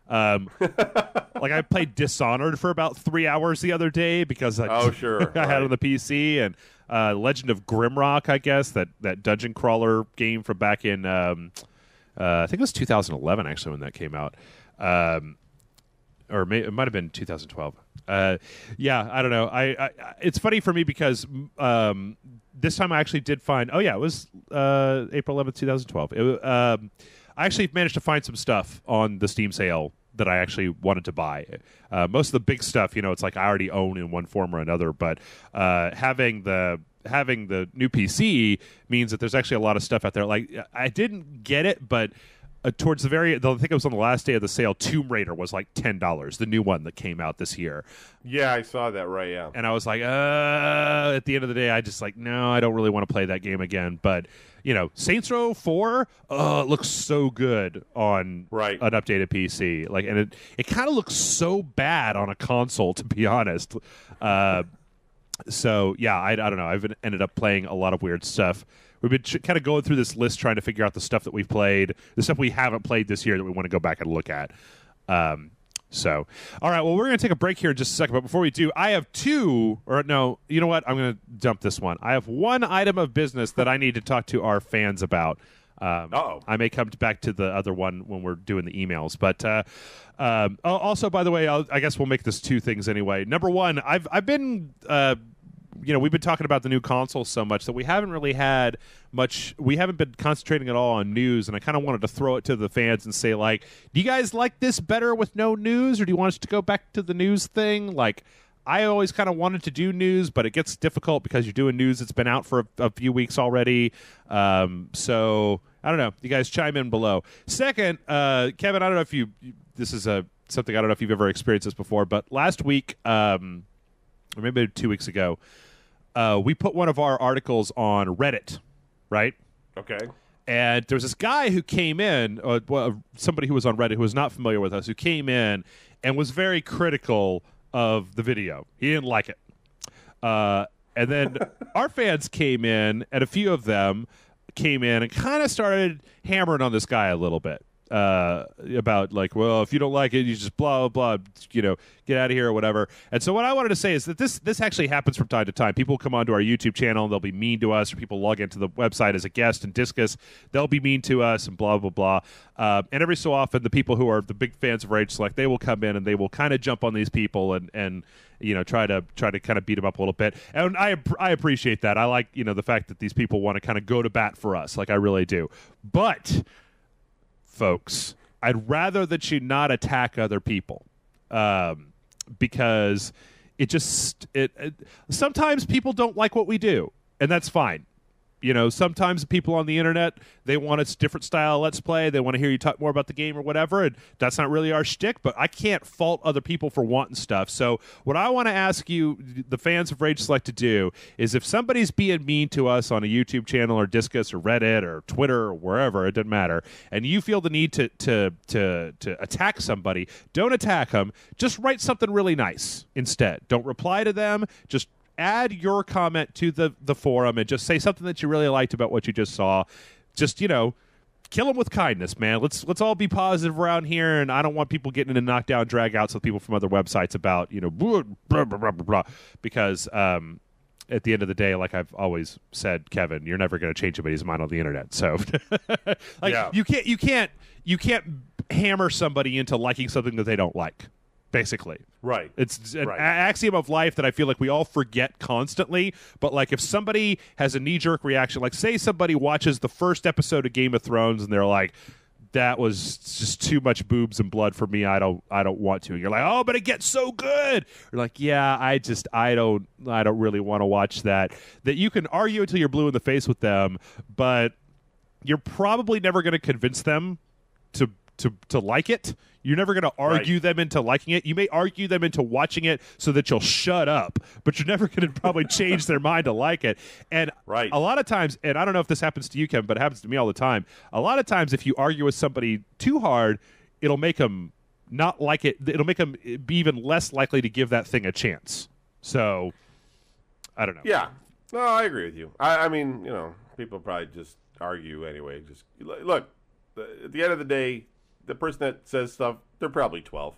Speaker 1: Like I played Dishonored for about 3 hours the other day because I had it on the PC, and Legend of Grimrock, I guess that dungeon crawler game from back in I think it was 2011 actually when that came out, or it might have been 2012. I don't know. I it's funny for me because this time I actually did find. Oh yeah, it was April 11th, 2012. I actually managed to find some stuff on the Steam sale that I actually wanted to buy. Most of the big stuff, it's like I already own in one form or another, but having the new PC means that there's actually a lot of stuff out there. Like I didn't get it, but towards I think it was on the last day of the sale, Tomb Raider was like $10, the new one that came out this year.
Speaker 2: Yeah, I saw that, right, yeah.
Speaker 1: And I was like, at the end of the day, I just like, no, I don't really want to play that game again. But, Saints Row 4, it looks so good on an updated PC. Like, and it kind of looks so bad on a console, to be honest. So, yeah, I don't know. I've ended up playing a lot of weird stuff. We've been kind of going through this list trying to figure out the stuff that we've played, the stuff we haven't played this year that we want to go back and look at. So, all right, well, we're going to take a break here in just a second. But before we do, I have you know what? I'm going to dump this one. I have one item of business that I need to talk to our fans about. I may come back to the other one when we're doing the emails. But also, by the way, I guess we'll make this two things anyway. Number one, I've been... we've been talking about the new console so much that we haven't really had much. We haven't been concentrating at all on news, and I kind of wanted to throw it to the fans and say, like, do you guys like this better with no news, or do you want us to go back to the news thing? Like, I always kind of wanted to do news, but it gets difficult because you're doing news that's been out for a few weeks already. So I don't know. You guys chime in below. Second, Kevin, I don't know if this is something I don't know if you've ever experienced this before, but last week, or maybe 2 weeks ago, we put one of our articles on Reddit, right?
Speaker 2: Okay.
Speaker 1: And there was this guy who came in, somebody who was on Reddit who was not familiar with us, who came in and was very critical of the video. He didn't like it. And then our fans came in, and a few of them came in and kind of started hammering on this guy a little bit. about like, well, if you don't like it, you just blah blah blah, get out of here or whatever. And so what I wanted to say is that this actually happens from time to time. People come onto our YouTube channel and they'll be mean to us, or people log into the website as a guest and Discus, they'll be mean to us and blah blah blah. And every so often, the people who are the big fans of Rage Select, they will come in and they will kind of jump on these people and try to kind of beat them up a little bit. And I appreciate that. I like the fact that these people want to kind of go to bat for us, like I really do. But folks, I'd rather that you not attack other people, because it sometimes people don't like what we do, and that's fine. Sometimes people on the internet, they want a different style Let's Play. They want to hear you talk more about the game or whatever, and that's not really our shtick, but I can't fault other people for wanting stuff. So what I want to ask you, the fans of Rage Select, to do is, if somebody's being mean to us on a YouTube channel or Discus or Reddit or Twitter or wherever, it doesn't matter, and you feel the need to attack somebody, don't attack them. Just write something really nice instead. Don't reply to them. Just add your comment to the forum and just say something that you really liked about what you just saw. Just, kill them with kindness, man. Let's all be positive around here, and I don't want people getting into knockdown drag-outs with people from other websites about, blah, blah, blah, blah, blah, because at the end of the day, like I've always said, Kevin, you're never going to change anybody's mind on the internet. So you can't hammer somebody into liking something that they don't like. Basically.
Speaker 2: Right.
Speaker 1: It's an axiom of life that I feel like we all forget constantly. But like, if somebody has a knee-jerk reaction, like say somebody watches the first episode of Game of Thrones and they're like, that was just too much boobs and blood for me, I don't want to. And you're like, oh, but it gets so good. You're like, yeah, I don't really want to watch that. That you can argue until you're blue in the face with them, but you're probably never going to convince them to like it. You're never going to argue them into liking it. You may argue them into watching it so that you'll shut up, but you're never going to probably change their mind to like it. And a lot of times, and I don't know if this happens to you, Kevin, but it happens to me all the time. A lot of times, if you argue with somebody too hard, it'll make them not like it. It'll make them be even less likely to give that thing a chance. So, I don't know.
Speaker 2: Yeah. No, I agree with you. I mean, people probably just argue anyway. Just look, at the end of the day, the person that says stuff, they're probably 12.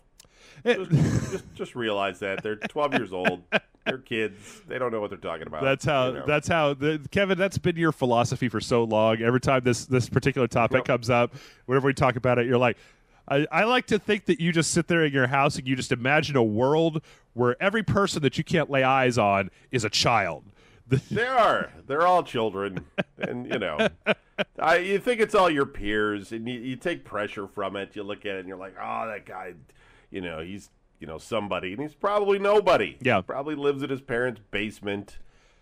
Speaker 2: Just realize that. They're 12 years old. They're kids. They don't know what they're talking about.
Speaker 1: That's how Kevin, that's been your philosophy for so long. Every time this particular topic comes up, whenever we talk about it, you're like, I like to think that you just sit there in your house and you just imagine a world where every person that you can't lay eyes on is a child.
Speaker 2: They're all children, and you think it's all your peers, and you take pressure from it. You look at it and you're like, oh, that guy, he's somebody, and he's probably nobody.
Speaker 1: Yeah,
Speaker 2: probably lives in his parents' basement,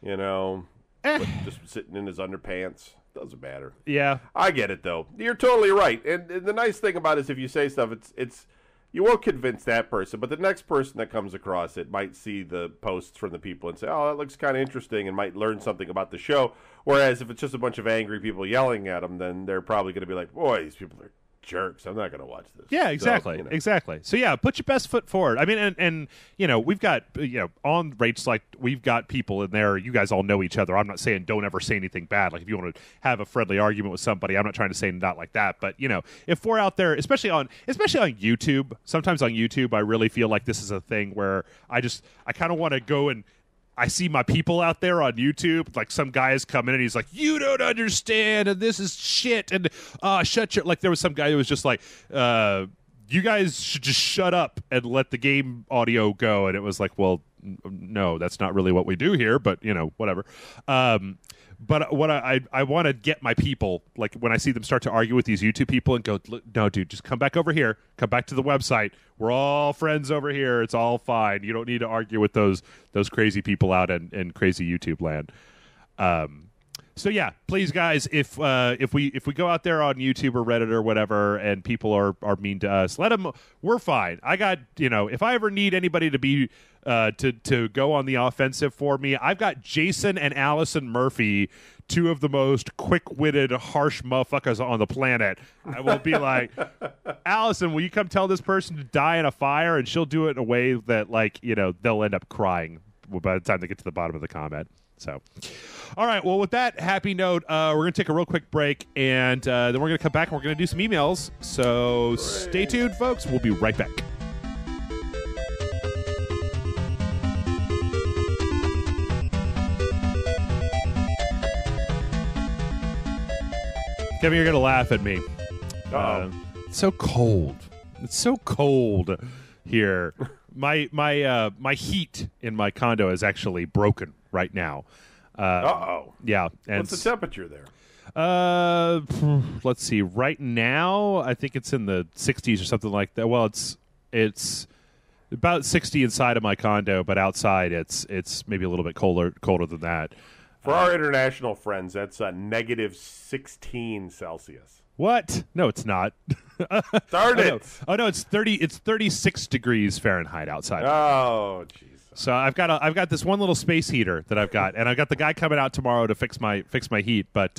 Speaker 2: just sitting in his underpants. Doesn't matter.
Speaker 1: Yeah,
Speaker 2: I get it though. You're totally right, and the nice thing about it is if you say stuff, it's you won't convince that person, but the next person that comes across it might see the posts from the people and say, oh, that looks kind of interesting, and might learn something about the show. Whereas if it's just a bunch of angry people yelling at them, then they're probably going to be like, boy, these people are jerks. I'm not going to watch this.
Speaker 1: Yeah, exactly. Exactly. So, yeah, put your best foot forward. I mean, and we've got, on Rage Select, we've got people in there. You guys all know each other. I'm not saying don't ever say anything bad. Like, if you want to have a friendly argument with somebody, I'm not trying to say not like that. But, if we're out there, especially on YouTube, sometimes on YouTube, I really feel like this is a thing where I kind of want to go and I see my people out there on YouTube, like some guy is coming and he's like, you don't understand, and this is shit, and shut your... Like, there was some guy who was just like, you guys should just shut up and let the game audio go, and it was like, well, no, that's not really what we do here, but, whatever. But what I want to get my people, like when I see them start to argue with these YouTube people and go, no, dude, just come back over here. Come back to the website. We're all friends over here. It's all fine. You don't need to argue with those crazy people out in crazy YouTube land. So yeah, please, guys, if we go out there on YouTube or Reddit or whatever, and people are mean to us, let them. We're fine. I got if I ever need anybody to be to go on the offensive for me, I've got Jason and Allison Murphy, two of the most quick-witted, harsh motherfuckers on the planet. I will be like, Allison, will you come tell this person to die in a fire? And she'll do it in a way that they'll end up crying by the time they get to the bottom of the comment. So, all right. Well, with that happy note, we're going to take a real quick break, and then we're going to come back and we're going to do some emails. So stay tuned, folks. We'll be right back. Kevin, you're going to laugh at me. It's so cold. It's so cold here. My heat in my condo is actually broken right now. Yeah. And
Speaker 2: what's the temperature there?
Speaker 1: Let's see. Right now, I think it's in the 60s or something like that. Well, it's about 60 inside of my condo, but outside it's maybe a little bit colder than that.
Speaker 2: For our international friends, that's negative 16 Celsius.
Speaker 1: What? No, it's not.
Speaker 2: Darn it!
Speaker 1: Oh no, it's 30. It's 36 degrees Fahrenheit outside.
Speaker 2: Oh, jeez.
Speaker 1: So I've got this one little space heater that I've got, and I've got the guy coming out tomorrow to fix my heat. But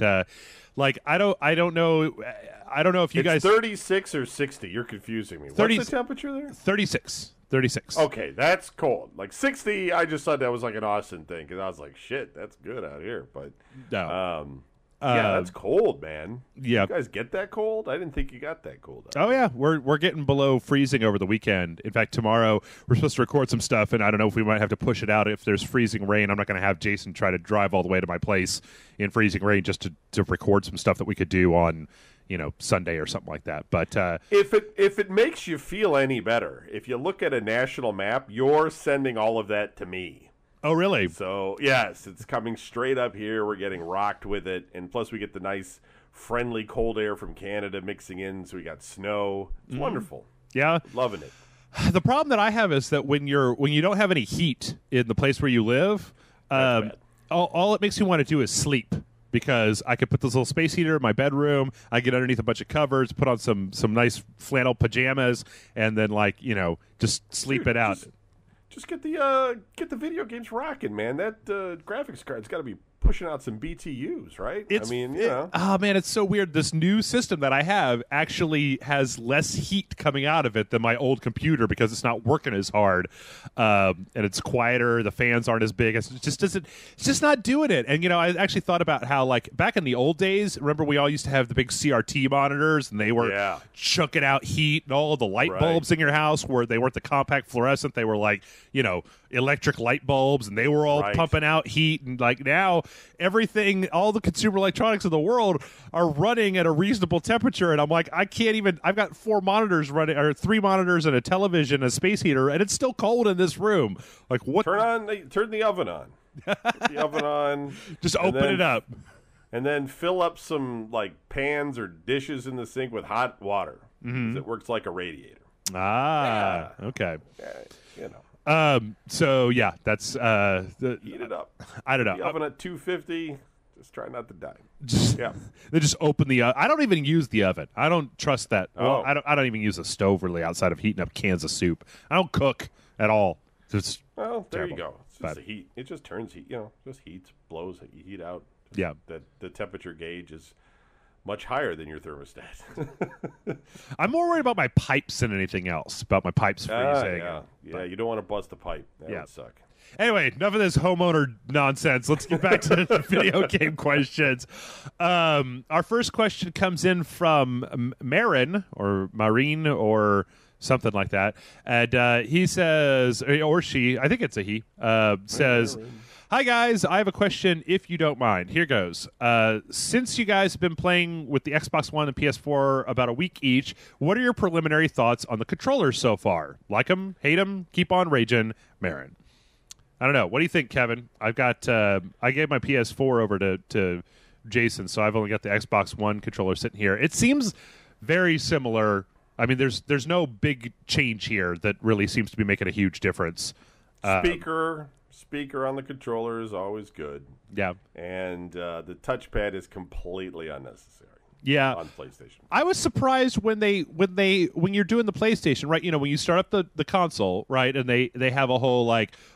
Speaker 1: like I don't know if you guys
Speaker 2: 36 or 60. You're confusing me.
Speaker 1: 30,
Speaker 2: what's the temperature there?
Speaker 1: 36.
Speaker 2: Okay, that's cold. Like 60, I just thought that was like an Austin thing because I was like, shit, that's good out here. But
Speaker 1: no.
Speaker 2: yeah, that's cold, man.
Speaker 1: Yeah,
Speaker 2: you guys get that cold? I didn't think you got that cold.
Speaker 1: Oh yeah, we're getting below freezing over the weekend. In fact, tomorrow we're supposed to record some stuff, and I don't know if we might have to push it out if there's freezing rain. I'm not going to have Jason try to drive all the way to my place in freezing rain just to record some stuff that we could do on, Sunday or something like that. But
Speaker 2: if it makes you feel any better, if you look at a national map, you're sending all of that to me.
Speaker 1: Oh, really?
Speaker 2: So, yes, it's coming straight up here. We're getting rocked with it. And plus, we get the nice, friendly cold air from Canada mixing in. So, we got snow. It's wonderful.
Speaker 1: Yeah.
Speaker 2: Loving it.
Speaker 1: The problem that I have is that when you don't have any heat in the place where you live, all it makes me want to do is sleep. Because I could put this little space heater in my bedroom, I get underneath a bunch of covers, put on some nice flannel pajamas, and then just sleep it out.
Speaker 2: Just get the video games rocking, man. That graphics card's got to be pushing out some BTUs, right?
Speaker 1: Oh man, it's so weird. This new system that I have actually has less heat coming out of it than my old computer because it's not working as hard, and it's quieter. The fans aren't as big. It's just not doing it. And I actually thought about how back in the old days, remember we all used to have the big CRT monitors, and they were chucking out heat, and all of the light bulbs in your house they weren't the compact fluorescent. They were electric light bulbs, and they were all pumping out heat. And now everything, all the consumer electronics in the world are running at a reasonable temperature, and I'm like, I can't even. I've got 4 monitors running, or 3 monitors and a television, a space heater, and it's still cold in this room. Like, what?
Speaker 2: Turn the oven on. Put the oven on.
Speaker 1: Just open it up,
Speaker 2: and then fill up some pans or dishes in the sink with hot water. It works like a radiator.
Speaker 1: Okay. So yeah, that's
Speaker 2: heat it up.
Speaker 1: I don't know.
Speaker 2: The oven at 250. Just try not to die.
Speaker 1: They just open the oven. I don't even use the oven. I don't trust that.
Speaker 2: Oh.
Speaker 1: Well, I don't even use a stove really outside of heating up cans of soup. I don't cook at all. It's
Speaker 2: there
Speaker 1: terrible.
Speaker 2: you go. It's just the heat. It just turns heat. Just heats, blows heat out. The temperature gauge is much higher than your thermostat.
Speaker 1: I'm more worried about my pipes than anything else. About my pipes freezing.
Speaker 2: You don't want to bust the pipe. That would suck.
Speaker 1: Anyway, enough of this homeowner nonsense. Let's get back to the video game questions. Our first question comes in from Marin or Marine or something like that. And he says, or she, I think it's a he, says... Hi, guys. I have a question, if you don't mind. Here goes. Since you guys have been playing with the Xbox One and PS4 about a week each, what are your preliminary thoughts on the controllers so far? Like them? Hate them? Keep on raging? Marin. I don't know. What do you think, Kevin? I've got. I gave my PS4 over to Jason, so I've only got the Xbox One controller sitting here. It seems very similar. I mean, there's no big change here that really seems to be making a huge difference.
Speaker 2: Speaker on the controller is always good.
Speaker 1: Yeah.
Speaker 2: And the touchpad is completely unnecessary.
Speaker 1: Yeah.
Speaker 2: On PlayStation.
Speaker 1: I was surprised when you're doing the PlayStation, right? When you start up the console, right, and they have a whole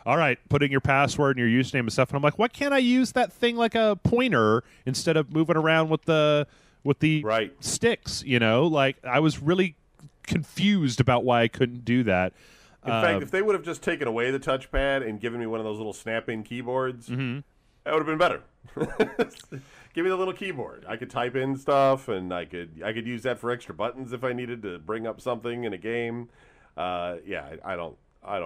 Speaker 1: all right, put in your password and your username and stuff, and I'm like, why can't I use that thing like a pointer instead of moving around with the sticks? I was really confused about why I couldn't do that.
Speaker 2: In fact, if they would have just taken away the touchpad and given me one of those little snap-in keyboards, That would have been better. Give me the little keyboard. I could type in stuff, and I could use that for extra buttons if I needed to bring up something in a game. Yeah, I don't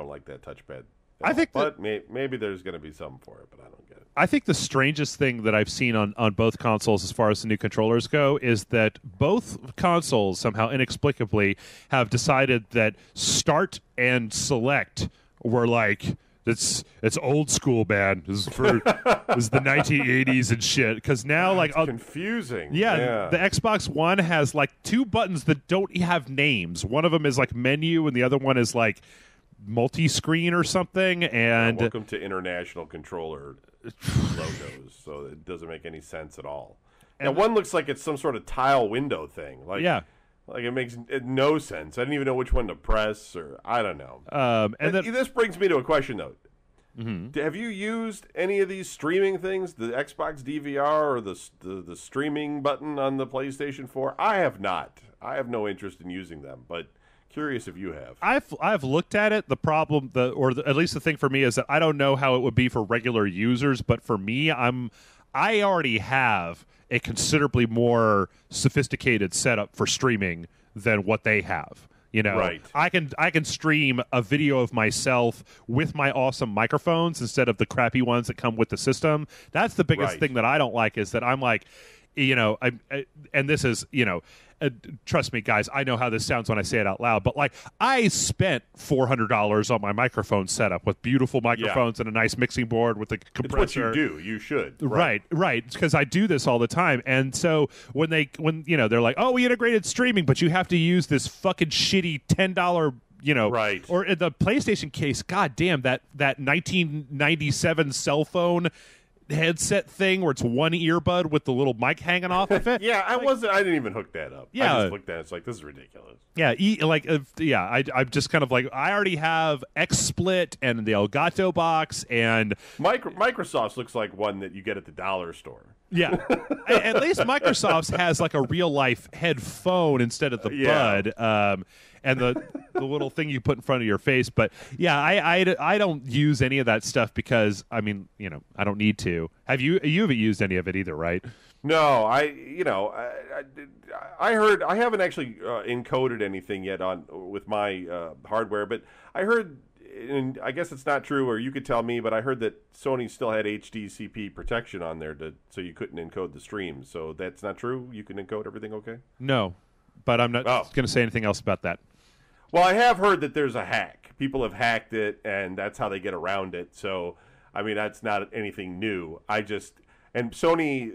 Speaker 2: like that touchpad.
Speaker 1: I think
Speaker 2: but maybe there's going to be something for it, but I don't get it.
Speaker 1: I think the strangest thing that I've seen on both consoles as far as the new controllers go is that both consoles somehow inexplicably have decided that start and select were like, it's old school, man. This is the 1980s and shit. Because now, like,
Speaker 2: confusing.
Speaker 1: Yeah, the Xbox One has like two buttons that don't have names. One of them is like menu, and the other one is like multi-screen or something. And
Speaker 2: welcome to international controller logos. So it doesn't make any sense at all. And one looks like it's some sort of tile window thing. Like, yeah. Like, it makes no sense. I didn't even know which one to press, or I don't know. And this brings me to a question, though. Mm-hmm. Have you used any of these streaming things, the Xbox DVR or the streaming button on the PlayStation 4? I have not. I have no interest in using them, but curious if you have.
Speaker 1: I've looked at it. The problem, at least the thing for me, is that I don't know how it would be for regular users, but for me, I already have a considerably more sophisticated setup for streaming than what they have. You know,
Speaker 2: right.
Speaker 1: I can stream a video of myself with my awesome microphones instead of the crappy ones that come with the system. That's the biggest thing that I don't like, is that I'm like, you know, and this is, you know, trust me, guys, I know how this sounds when I say it out loud, but like, I spent $400 on my microphone setup with beautiful microphones and a nice mixing board with a compressor.
Speaker 2: It's what you do. You should.
Speaker 1: Right. Because I do this all the time. And so when you know, they're like, oh, we integrated streaming, but you have to use this fucking shitty $10, you know,
Speaker 2: right.
Speaker 1: Or in the PlayStation case, god damn, that 1997 cell phone headset thing where it's one earbud with the little mic hanging off of it.
Speaker 2: Yeah, I didn't even hook that up.
Speaker 1: Yeah,
Speaker 2: I just looked at it. It's like, this is ridiculous.
Speaker 1: Yeah, I'm just kind of like, I already have XSplit and the Elgato box, and
Speaker 2: Microsoft's looks like one that you get at the dollar store.
Speaker 1: Yeah, at least Microsoft's has like a real life headphone instead of the bud. And the little thing you put in front of your face. But yeah, I don't use any of that stuff because, I mean, you know, I don't need to. You haven't used any of it either, right?
Speaker 2: No, I heard, I haven't actually encoded anything yet with my hardware, but I heard, and I guess it's not true, or you could tell me, but I heard that Sony still had HDCP protection on there so you couldn't encode the stream. So that's not true? You can encode everything okay?
Speaker 1: No, but I'm not going to say anything else about that.
Speaker 2: Well, I have heard that there's a hack. People have hacked it, and that's how they get around it. So, I mean, that's not anything new. And Sony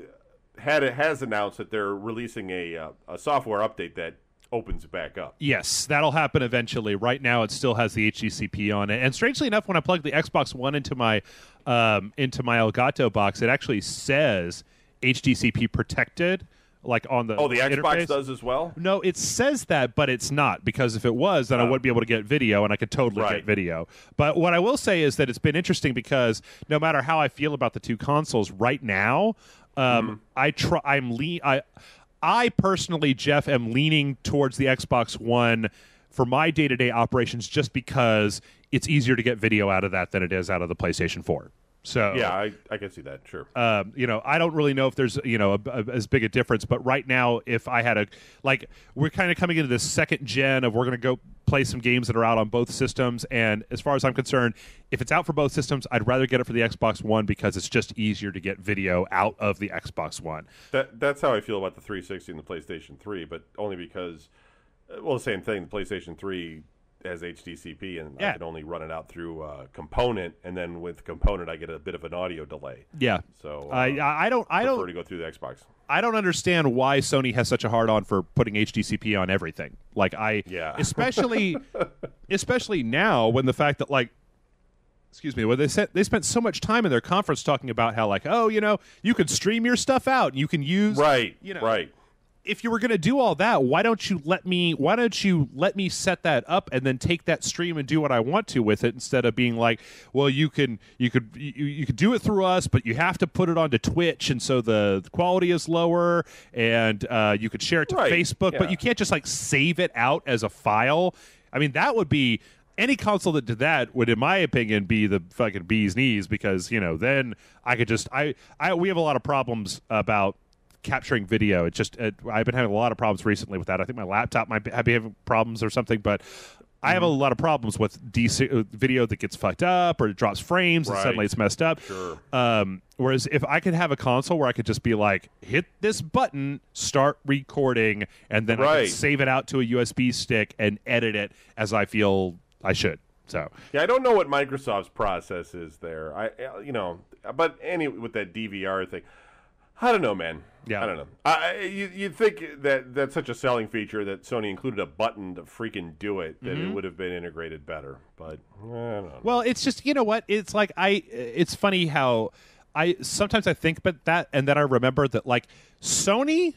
Speaker 2: has announced that they're releasing a software update that opens it back up.
Speaker 1: Yes, that'll happen eventually. Right now, it still has the HDCP on it. And strangely enough, when I plug the Xbox One into my Elgato box, it actually says HDCP protected. Like on the
Speaker 2: the Xbox
Speaker 1: interface.
Speaker 2: Does as well?
Speaker 1: No, it says that, but it's not, because if it was, then I wouldn't be able to get video, and I could totally get video. But what I will say is that it's been interesting, because no matter how I feel about the two consoles right now, I personally, Jeff, am leaning towards the Xbox One for my day-to-day operations, just because it's easier to get video out of that than it is out of the PlayStation 4. So
Speaker 2: yeah, I can see that. Sure.
Speaker 1: You know, I don't really know if there's, you know, as big a difference, but right now, if I had we're kind of coming into this second gen of, we're going to go play some games that are out on both systems, and as far as I'm concerned, if it's out for both systems, I'd rather get it for the Xbox One, because it's just easier to get video out of the Xbox One.
Speaker 2: That's how I feel about the 360 and the PlayStation 3, but only because, well, the same thing. The PlayStation 3 has HDCP, and I can only run it out through Component, and then with Component I get a bit of an audio delay.
Speaker 1: Yeah.
Speaker 2: So
Speaker 1: I don't
Speaker 2: prefer to go through the Xbox.
Speaker 1: I don't understand why Sony has such a hard on for putting HDCP on everything. Like especially now, when the fact that, like, excuse me, when they spent so much time in their conference talking about how, like, oh, you know, you can stream your stuff out, and you can use
Speaker 2: right.
Speaker 1: If you were going to do all that, why don't you let me set that up and then take that stream and do what I want to with it, instead of being like, well, you could do it through us, but you have to put it onto Twitch, and so the quality is lower, and you could share it to Facebook, but you can't just like save it out as a file. I mean, that would be any console that did that would, in my opinion, be the fucking bee's knees, because then I could just we have a lot of problems about capturing video. It's just I've been having a lot of problems recently with that. I think my laptop might be having problems or something, but I have a lot of problems with video that gets fucked up or it drops frames and suddenly it's messed up.
Speaker 2: Sure.
Speaker 1: Whereas if I could have a console where I could just be like, hit this button, start recording, and then I could save it out to a USB stick and edit it as I feel I should. So
Speaker 2: yeah, I don't know what Microsoft's process is there. But anyway, with that DVR thing, I don't know, man.
Speaker 1: Yeah.
Speaker 2: I don't know. You'd think that that's such a selling feature that Sony included a button to freaking do it, that it would have been integrated better. But I don't know.
Speaker 1: Well, it's just, you know what? It's like it's funny how sometimes I think about that, and then I remember that, like, Sony.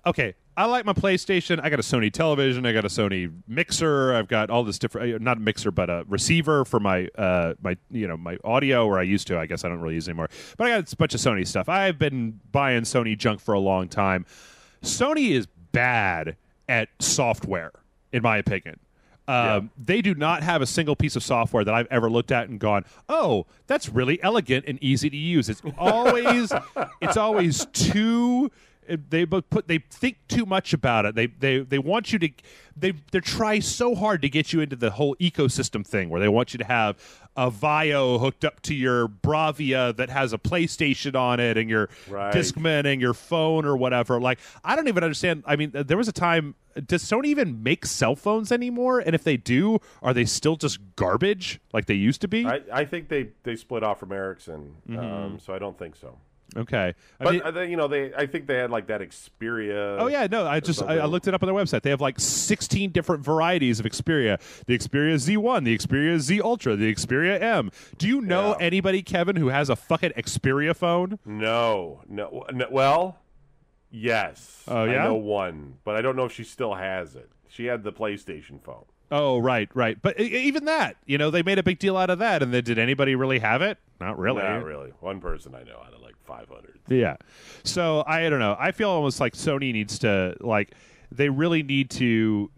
Speaker 1: Okay, I like my PlayStation. I got a Sony television. I got a Sony mixer. I've got all this different, not a mixer, but a receiver for my my audio, or I used to. I guess I don't really use it anymore. But I got a bunch of Sony stuff. I've been buying Sony junk for a long time. Sony is bad at software, in my opinion. They do not have a single piece of software that I've ever looked at and gone, oh, that's really elegant and easy to use. It's always too. They think too much about it. They want you to they try so hard to get you into the whole ecosystem thing, where they want you to have a Vio hooked up to your Bravia that has a PlayStation on it, and your Discman and your phone or whatever. Like, I don't even understand. I mean, there was a time. Does Sony even make cell phones anymore? And if they do, are they still just garbage like they used to be?
Speaker 2: I think they split off from Ericsson, so I don't think so.
Speaker 1: Okay,
Speaker 2: I think they had like that Xperia.
Speaker 1: Oh yeah, no, I looked it up on their website. They have like 16 different varieties of Xperia. The Xperia Z1, the Xperia Z Ultra, the Xperia M. Do you know anybody, Kevin, who has a fucking Xperia phone?
Speaker 2: No. Well, yes.
Speaker 1: Oh yeah,
Speaker 2: I know one, but I don't know if she still has it. She had the PlayStation phone.
Speaker 1: Oh, right. But even that, they made a big deal out of that. And then did anybody really have it? Not really.
Speaker 2: Not really. One person I know out of like 500.
Speaker 1: Yeah. So I don't know. I feel almost like Sony needs to, they really need to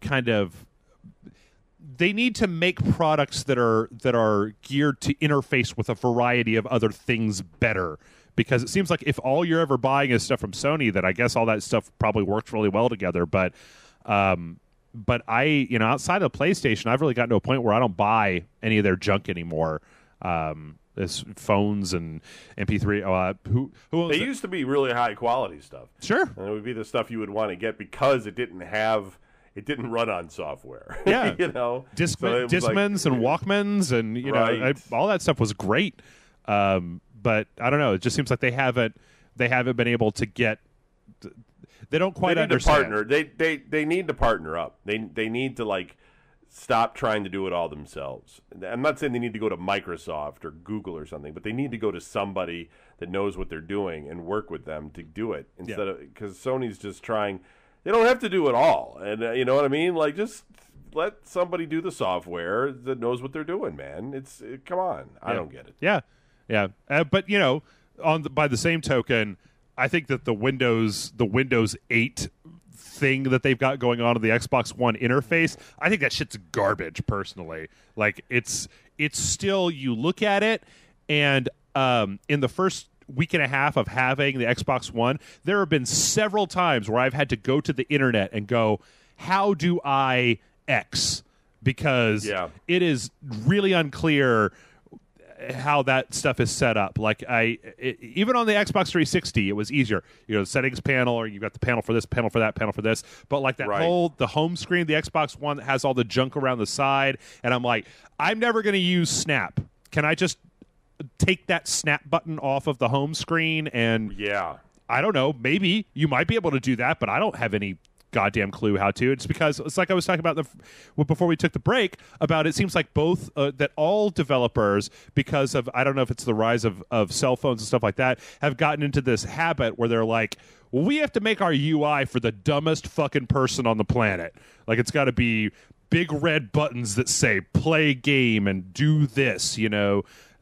Speaker 1: they need to make products that are geared to interface with a variety of other things better. Because it seems like if all you're ever buying is stuff from Sony, that I guess all that stuff probably works really well together. But I, outside of PlayStation, I've really gotten to a point where I don't buy any of their junk anymore. This phones and MP3. Who owns
Speaker 2: They used to be really high quality stuff.
Speaker 1: Sure,
Speaker 2: and it would be the stuff you would want to get because it didn't run on software.
Speaker 1: Yeah,
Speaker 2: Discmans
Speaker 1: and Walkmans and all that stuff was great. But I don't know. It just seems like they haven't been able to get. They don't quite understand.
Speaker 2: They need to partner up. They need to stop trying to do it all themselves. I'm not saying they need to go to Microsoft or Google or something, but they need to go to somebody that knows what they're doing and work with them to do it instead of, because Sony's just trying. They don't have to do it all, and you know what I mean. Just let somebody do the software that knows what they're doing, man. Come on, I don't get it.
Speaker 1: Yeah. But by the same token, I think that the Windows 8 thing that they've got going on in the Xbox One interface, I think that shit's garbage, personally. It's still, you look at it, and in the first week and a half of having the Xbox One, there have been several times where I've had to go to the internet and go, how do I X? Because it is really unclear how that stuff is set up. Even on the Xbox 360, it was easier. The settings panel, or you've got the panel for this, panel for that, panel for this. But the home screen, the Xbox One that has all the junk around the side, and I'm like, I'm never going to use Snap. Can I just take that Snap button off of the home screen? And I don't know. Maybe you might be able to do that, but I don't have any goddamn clue how to. It's because it's like I was talking about before we took the break about, it seems like both that all developers, because of, I don't know if it's the rise of cell phones and stuff like that, have gotten into this habit where they're like, well, we have to make our UI for the dumbest fucking person on the planet. It's got to be big red buttons that say play game and do this,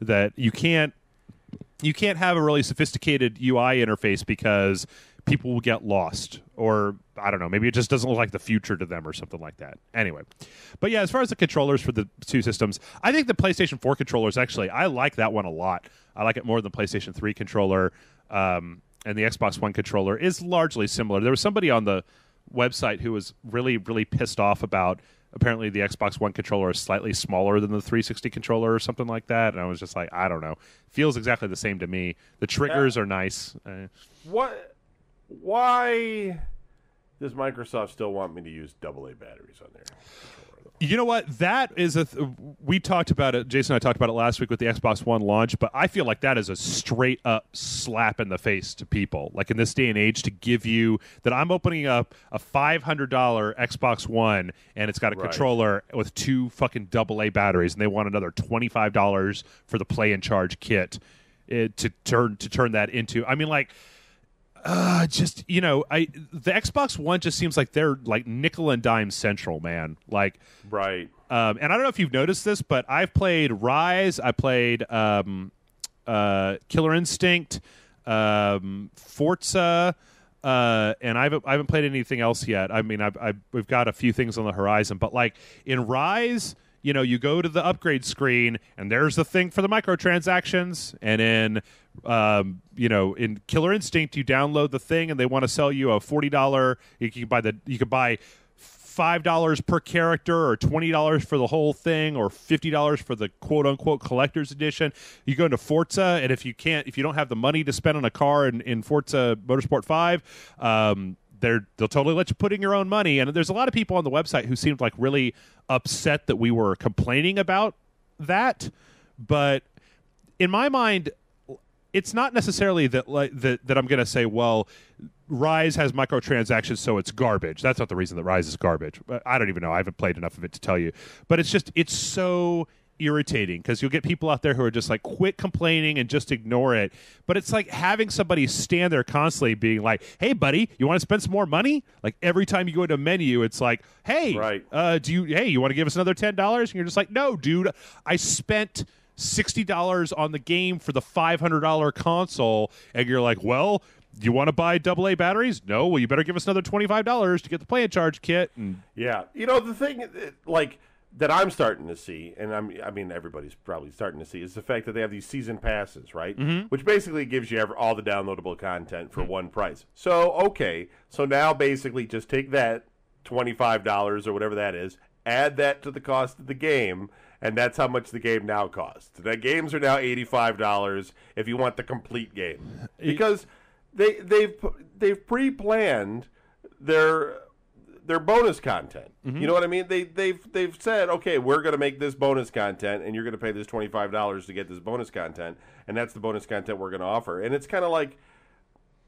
Speaker 1: that you can't have a really sophisticated UI interface because people will get lost, or I don't know, maybe it just doesn't look like the future to them or something like that. Anyway, but yeah, as far as the controllers for the two systems, I think the PlayStation 4 controllers, actually, I like that one a lot. I like it more than the PlayStation 3 controller, and the Xbox One controller is largely similar. There was somebody on the website who was really, really pissed off about apparently the Xbox One controller is slightly smaller than the 360 controller or something like that, and I was just like, I don't know. Feels exactly the same to me. The triggers are nice.
Speaker 2: Why does Microsoft still want me to use AA batteries on there?
Speaker 1: You know what? That is we talked about it. Jason and I talked about it last week with the Xbox One launch, but I feel like that is a straight up slap in the face to people. Like in this day and age, to give you that I'm opening up a $500 Xbox One and it's got a controller with 2 fucking AA batteries, and they want another $25 for the Play and Charge kit to turn that into. I mean, like. Just, you know, the Xbox One just seems like they're like nickel and dime central, man. Like,
Speaker 2: right.
Speaker 1: And I don't know if you've noticed this, but I've played Rise, I played Killer Instinct, Forza, and I haven't played anything else yet. I mean, we've got a few things on the horizon, but like in Rise, you know, you go to the upgrade screen and there's the thing for the microtransactions, and in you know, in Killer Instinct, you download the thing and they want to sell you a $40. You could buy $5 per character, or $20 for the whole thing, or $50 for the quote unquote collector's edition. You go into Forza, and if you don't have the money to spend on a car in Forza Motorsport 5, they'll totally let you put in your own money. And there's a lot of people on the website who seemed like really upset that we were complaining about that. But in my mind, it's not necessarily that that I'm going to say, well, Rise has microtransactions, so it's garbage. That's not the reason that Rise is garbage. I don't even know. I haven't played enough of it to tell you. But it's so irritating, because you'll get people out there who are just like, quit complaining and just ignore it. But it's like having somebody stand there constantly being like, hey buddy, you want to spend some more money? Like every time you go into a menu, it's like, hey, you want to give us another $10? And you're just like, no dude, I spent $60 on the game for the $500 console. And you're like, well, you want to buy AA batteries? No, well, you better give us another $25 to get the Play and Charge kit. And
Speaker 2: yeah, you know, the thing like that I'm starting to see, and I mean everybody's probably starting to see, is the fact that they have these season passes, right? Mm-hmm. Which basically gives you all the downloadable content for one price. So okay, so now basically just take that $25 or whatever that is, add that to the cost of the game, and that's how much the game now costs. The games are now $85 if you want the complete game, because they've pre-planned their bonus content. Mm-hmm. You know what I mean? They've said, okay, we're going to make this bonus content, and you're going to pay this $25 to get this bonus content, and that's the bonus content we're going to offer. And it's kind of like,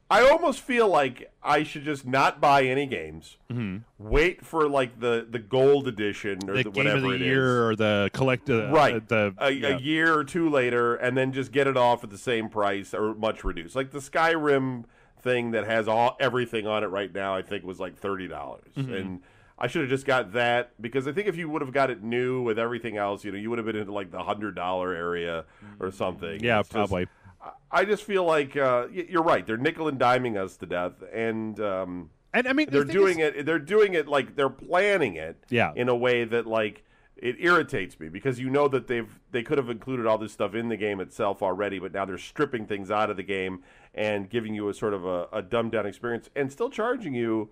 Speaker 2: I almost feel like I should just not buy any games. Mm-hmm. Wait for like the gold edition or
Speaker 1: the game of the year or the collector,
Speaker 2: right? A year or two later, and then just get it off at the same price or much reduced. Like the Skyrim thing that has everything on it right now, I think was like $30, mm-hmm. and I should have just got that, because I think if you would have got it new with everything else, you know, you would have been into like the $100 area or something.
Speaker 1: Yeah, probably.
Speaker 2: I just feel like you're right. They're nickel and diming us to death, and
Speaker 1: I mean
Speaker 2: they're doing it. They're doing it like they're planning it.
Speaker 1: Yeah.
Speaker 2: In a way that like it irritates me, because you know that they could have included all this stuff in the game itself already, but now they're stripping things out of the game and giving you a sort of a dumbed down experience, and still charging you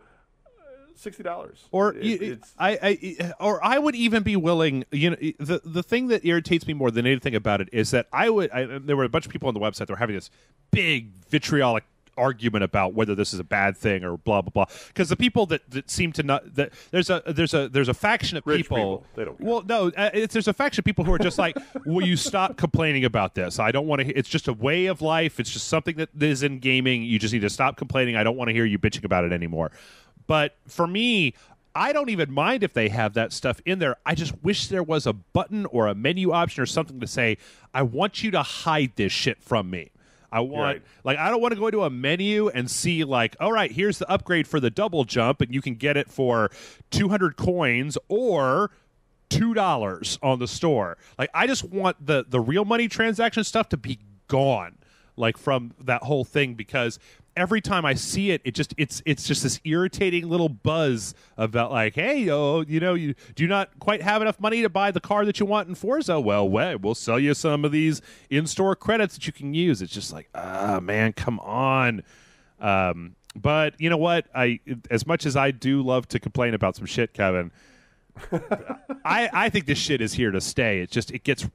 Speaker 2: $60.
Speaker 1: Or I would even be willing. You know, the thing that irritates me more than anything about it is that there were a bunch of people on the website that were having this big vitriolic argument about whether this is a bad thing or blah blah blah. Because the people that seem to not, that there's a faction of people.
Speaker 2: They don't care.
Speaker 1: Well, no, there's a faction of people who are just like, will you stop complaining about this? I don't want to. It's just a way of life. It's just something that is in gaming. You just need to stop complaining. I don't want to hear you bitching about it anymore. But for me, I don't even mind if they have that stuff in there. I just wish there was a button or a menu option or something to say, I want you to hide this shit from me. I want, like, I don't want to go into a menu and see, like, all right, here's the upgrade for the double jump, and you can get it for 200 coins or $2 on the store. Like, I just want the real money transaction stuff to be gone. like from that whole thing, because every time I see it, it's just this irritating little buzz about like, hey, you do not quite have enough money to buy the car that you want in Forza. Well, we'll sell you some of these in-store credits that you can use. It's just like, man, come on. But you know what? As much as I do love to complain about some shit, Kevin, I think this shit is here to stay. It just gets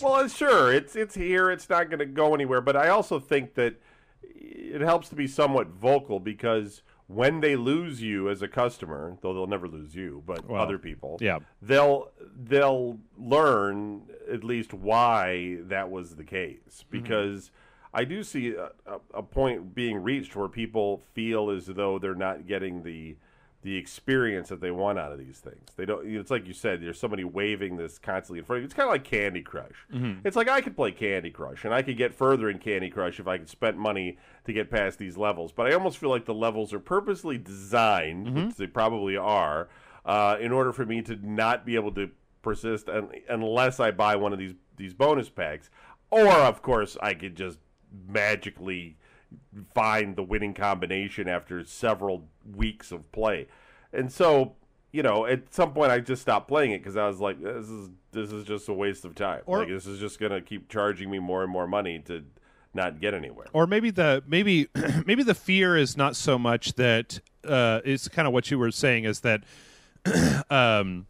Speaker 2: well, sure, it's here. It's not going to go anywhere. But I also think that it helps to be somewhat vocal, because when they lose you as a customer, though they'll never lose you, but other people, they'll learn at least why that was the case. Because I do see a point being reached where people feel as though they're not getting the experience that they want out of these things. They don't. It's like you said, there's somebody waving this constantly in front of you. It's kind of like Candy Crush. It's like I could play Candy Crush, and I could get further in Candy Crush if I could spend money to get past these levels. But I almost feel like the levels are purposely designed, which they probably are, in order for me to not be able to persist unless I buy one of these bonus packs. Or, of course, I could just magically find the winning combination after several weeks of play. And so, at some point I just stopped playing it, because I was like, this is just a waste of time. This is just going to keep charging me more and more money to not get anywhere.
Speaker 1: Or maybe the fear is not so much that it's kind of what you were saying, is that the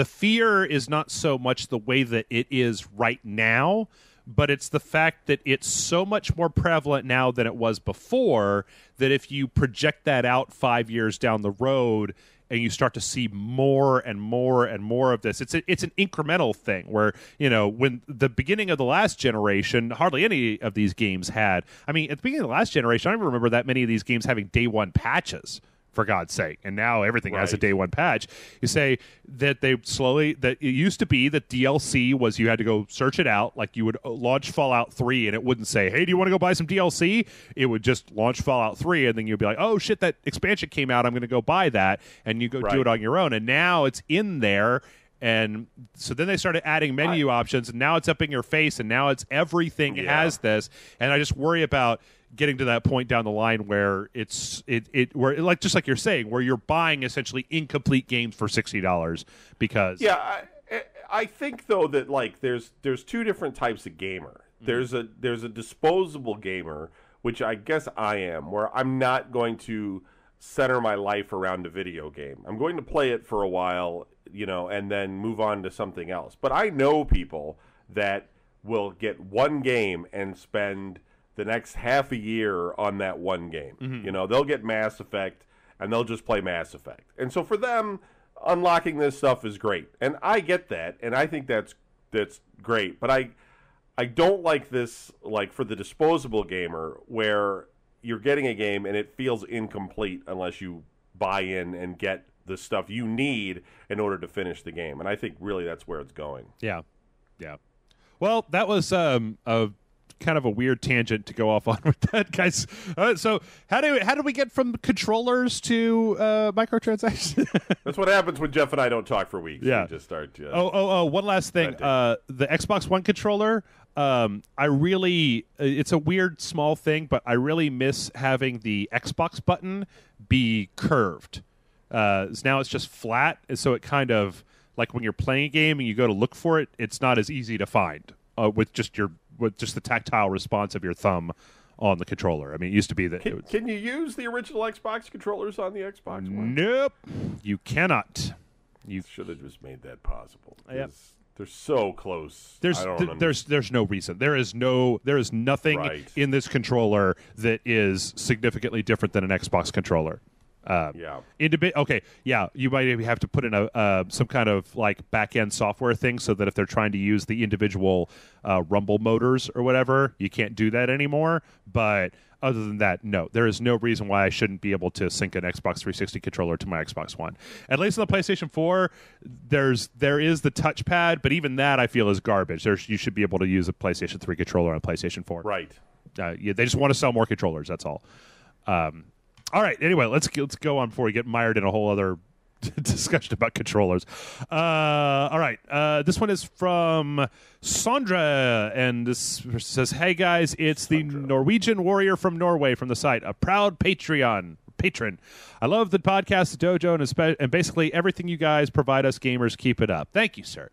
Speaker 1: fear is not so much the way that it is right now, but it's the fact that it's so much more prevalent now than it was before, that if you project that out 5 years down the road and you start to see more and more and more of this, it's an incremental thing where, when the beginning of the last generation, hardly any of these games had. I mean, at the beginning of the last generation, I don't even remember that many of these games having day one patches, for God's sake. And now everything has a day one patch. You say that that it used to be that DLC was you had to go search it out. Like you would launch Fallout 3 and it wouldn't say, hey, do you want to go buy some DLC? It would just launch Fallout 3 and then you'd be like, oh shit, that expansion came out. I'm going to go buy that. And you go do it on your own. And now it's in there. And so then they started adding menu options, and now it's up in your face, and now it's everything has this. And I just worry about getting to that point down the line where where like just like you're saying, where you're buying essentially incomplete games for $60 because
Speaker 2: I think though that like there's two different types of gamer. There's a disposable gamer, which I guess I am, where I'm not going to center my life around a video game. I'm going to play it for a while, and then move on to something else. But I know people that will get one game and spend the next half a year on that one game. They'll get Mass Effect and they'll just play Mass Effect. And so for them, unlocking this stuff is great. And I get that, and I think that's great. But I don't like this, like for the disposable gamer, where you're getting a game and it feels incomplete unless you buy in and get the stuff you need in order to finish the game. And I think really that's where it's going.
Speaker 1: Yeah. Well, that was a kind of a weird tangent to go off on with that, guys. So how do we get from controllers to microtransactions?
Speaker 2: That's what happens when Jeff and I don't talk for weeks.
Speaker 1: Yeah.
Speaker 2: We just start.
Speaker 1: One last thing. The Xbox One controller. It's a weird small thing, but I really miss having the Xbox button be curved. Now it's just flat, so it kind of like when you're playing a game and you go to look for it, it's not as easy to find with just the tactile response of your thumb on the controller. I mean, it used to be that.
Speaker 2: Can you use the original Xbox controllers on the Xbox One?
Speaker 1: Nope, you cannot.
Speaker 2: You should have just made that possible.
Speaker 1: Yep.
Speaker 2: They're so close.
Speaker 1: There's no reason. There is nothing in this controller that is significantly different than an Xbox controller. You might have to put in some kind of like back end software thing so that if they're trying to use the individual rumble motors or whatever, you can't do that anymore. But other than that, no, there is no reason why I shouldn't be able to sync an Xbox 360 controller to my Xbox One. At least on the PlayStation 4, there is the touchpad, but even that I feel is garbage. You should be able to use a PlayStation 3 controller on PlayStation 4.
Speaker 2: Right.
Speaker 1: They just want to sell more controllers. That's all. All right. Anyway, let's go on before we get mired in a whole other discussion about controllers. All right. This one is from Sandra, and this says, "Hey guys, it's the Norwegian warrior from Norway from the site, a proud patron. I love the podcast, the dojo, and basically everything you guys provide us gamers. Keep it up. Thank you, sir.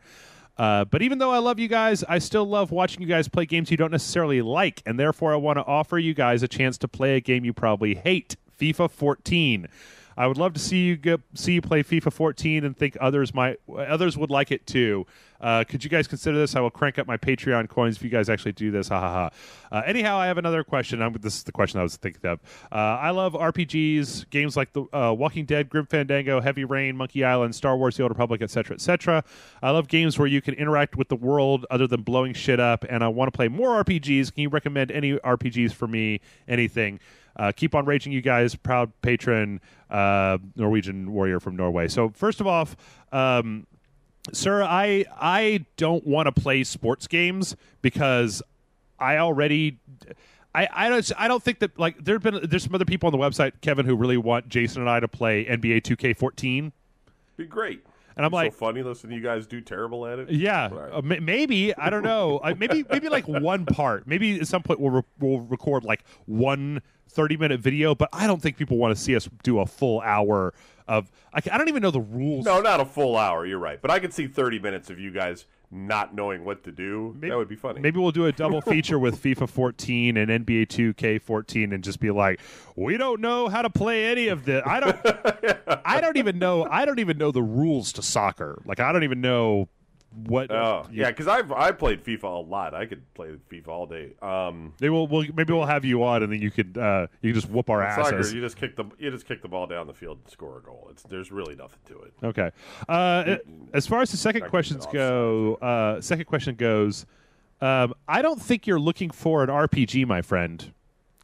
Speaker 1: But even though I love you guys, I still love watching you guys play games you don't necessarily like, and therefore I want to offer you guys a chance to play a game you probably hate, FIFA 14. I would love to see you play FIFA 14 and think others would like it too. Could you guys consider this? I will crank up my Patreon coins if you guys actually do this. Ha ha ha. Anyhow, I have another question. This is the question I was thinking of. I love RPGs, games like the Walking Dead, Grim Fandango, Heavy Rain, Monkey Island, Star Wars: The Old Republic, etc., etc. I love games where you can interact with the world other than blowing shit up, and I want to play more RPGs. Can you recommend any RPGs for me? Anything? Keep on raging, you guys. Proud patron, Norwegian warrior from Norway. So first of all, sir, I don't want to play sports games because I already. I don't think that, like, there's some other people on the website, Kevin, who really want Jason and I to play NBA 2K14.
Speaker 2: Be great.
Speaker 1: And I'm like,
Speaker 2: so funny listening to you guys do terrible at it.
Speaker 1: Yeah, right. Maybe, I don't know. Maybe like one part. Maybe at some point we'll record like one 30-minute video, but I don't think people want to see us do a full hour of. I don't even know the rules.
Speaker 2: No, not a full hour. You're right, but I could see 30 minutes of you guys not knowing what to do. That would be funny.
Speaker 1: Maybe we'll do a double feature with FIFA 14 and NBA 2K14 and just be like, we don't know how to play any of this. I don't even know the rules to soccer. Like, I don't even know what.
Speaker 2: Yeah, because I played FIFA a lot. I could play FIFA all day.
Speaker 1: Maybe we'll have you on, and then you can just whoop our asses.
Speaker 2: Soccer, you just kick the ball down the field and score a goal. There's really nothing to it.
Speaker 1: Okay. As far as the second question goes, I don't think you're looking for an RPG, my friend.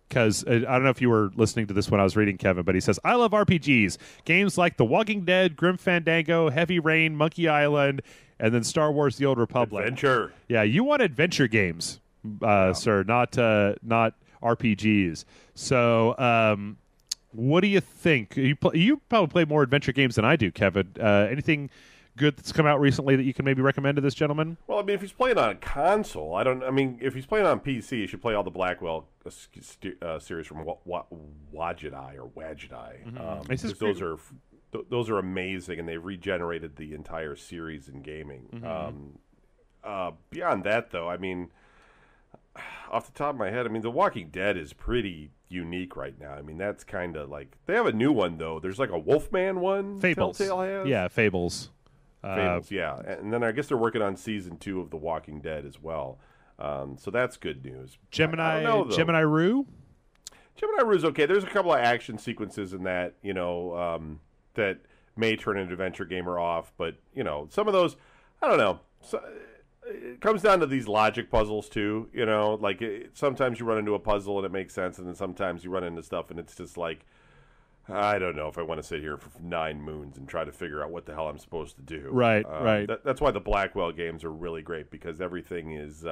Speaker 1: Because I don't know if you were listening to this when I was reading, Kevin, but he says, I love RPGs. Games like The Walking Dead, Grim Fandango, Heavy Rain, Monkey Island, and then Star Wars: The Old Republic.
Speaker 2: Adventure.
Speaker 1: Yeah, you want adventure games, sir, not RPGs. So what do you think? You probably play more adventure games than I do, Kevin. Anything good that's come out recently that you can maybe recommend to this gentleman?
Speaker 2: Well, I mean, if he's playing on a console, if he's playing on PC, you should play all the Blackwell series from Wajidai or Wajidai.
Speaker 1: Mm-hmm.
Speaker 2: Those are amazing, and they've regenerated the entire series in gaming.
Speaker 1: Mm-hmm.
Speaker 2: Beyond that, though, I mean, off the top of my head, I mean, The Walking Dead is pretty unique right now. I mean, that's kind of like, they have a new one though. There's like a Wolfman one.
Speaker 1: Fables.
Speaker 2: Telltale has.
Speaker 1: Yeah, Fables.
Speaker 2: Fables, yeah. And then I guess they're working on season 2 of The Walking Dead as well. So that's good news.
Speaker 1: Gemini Rue?
Speaker 2: Gemini Rue's okay. There's a couple of action sequences in that, that may turn an adventure gamer off. But, some of those, I don't know. So, it comes down to these logic puzzles, too. Sometimes you run into a puzzle and it makes sense, and then sometimes you run into stuff and it's just like, I don't know if I want to sit here for 9 moons and try to figure out what the hell I'm supposed to do.
Speaker 1: Right.
Speaker 2: That's why the Blackwell games are really great, because everything is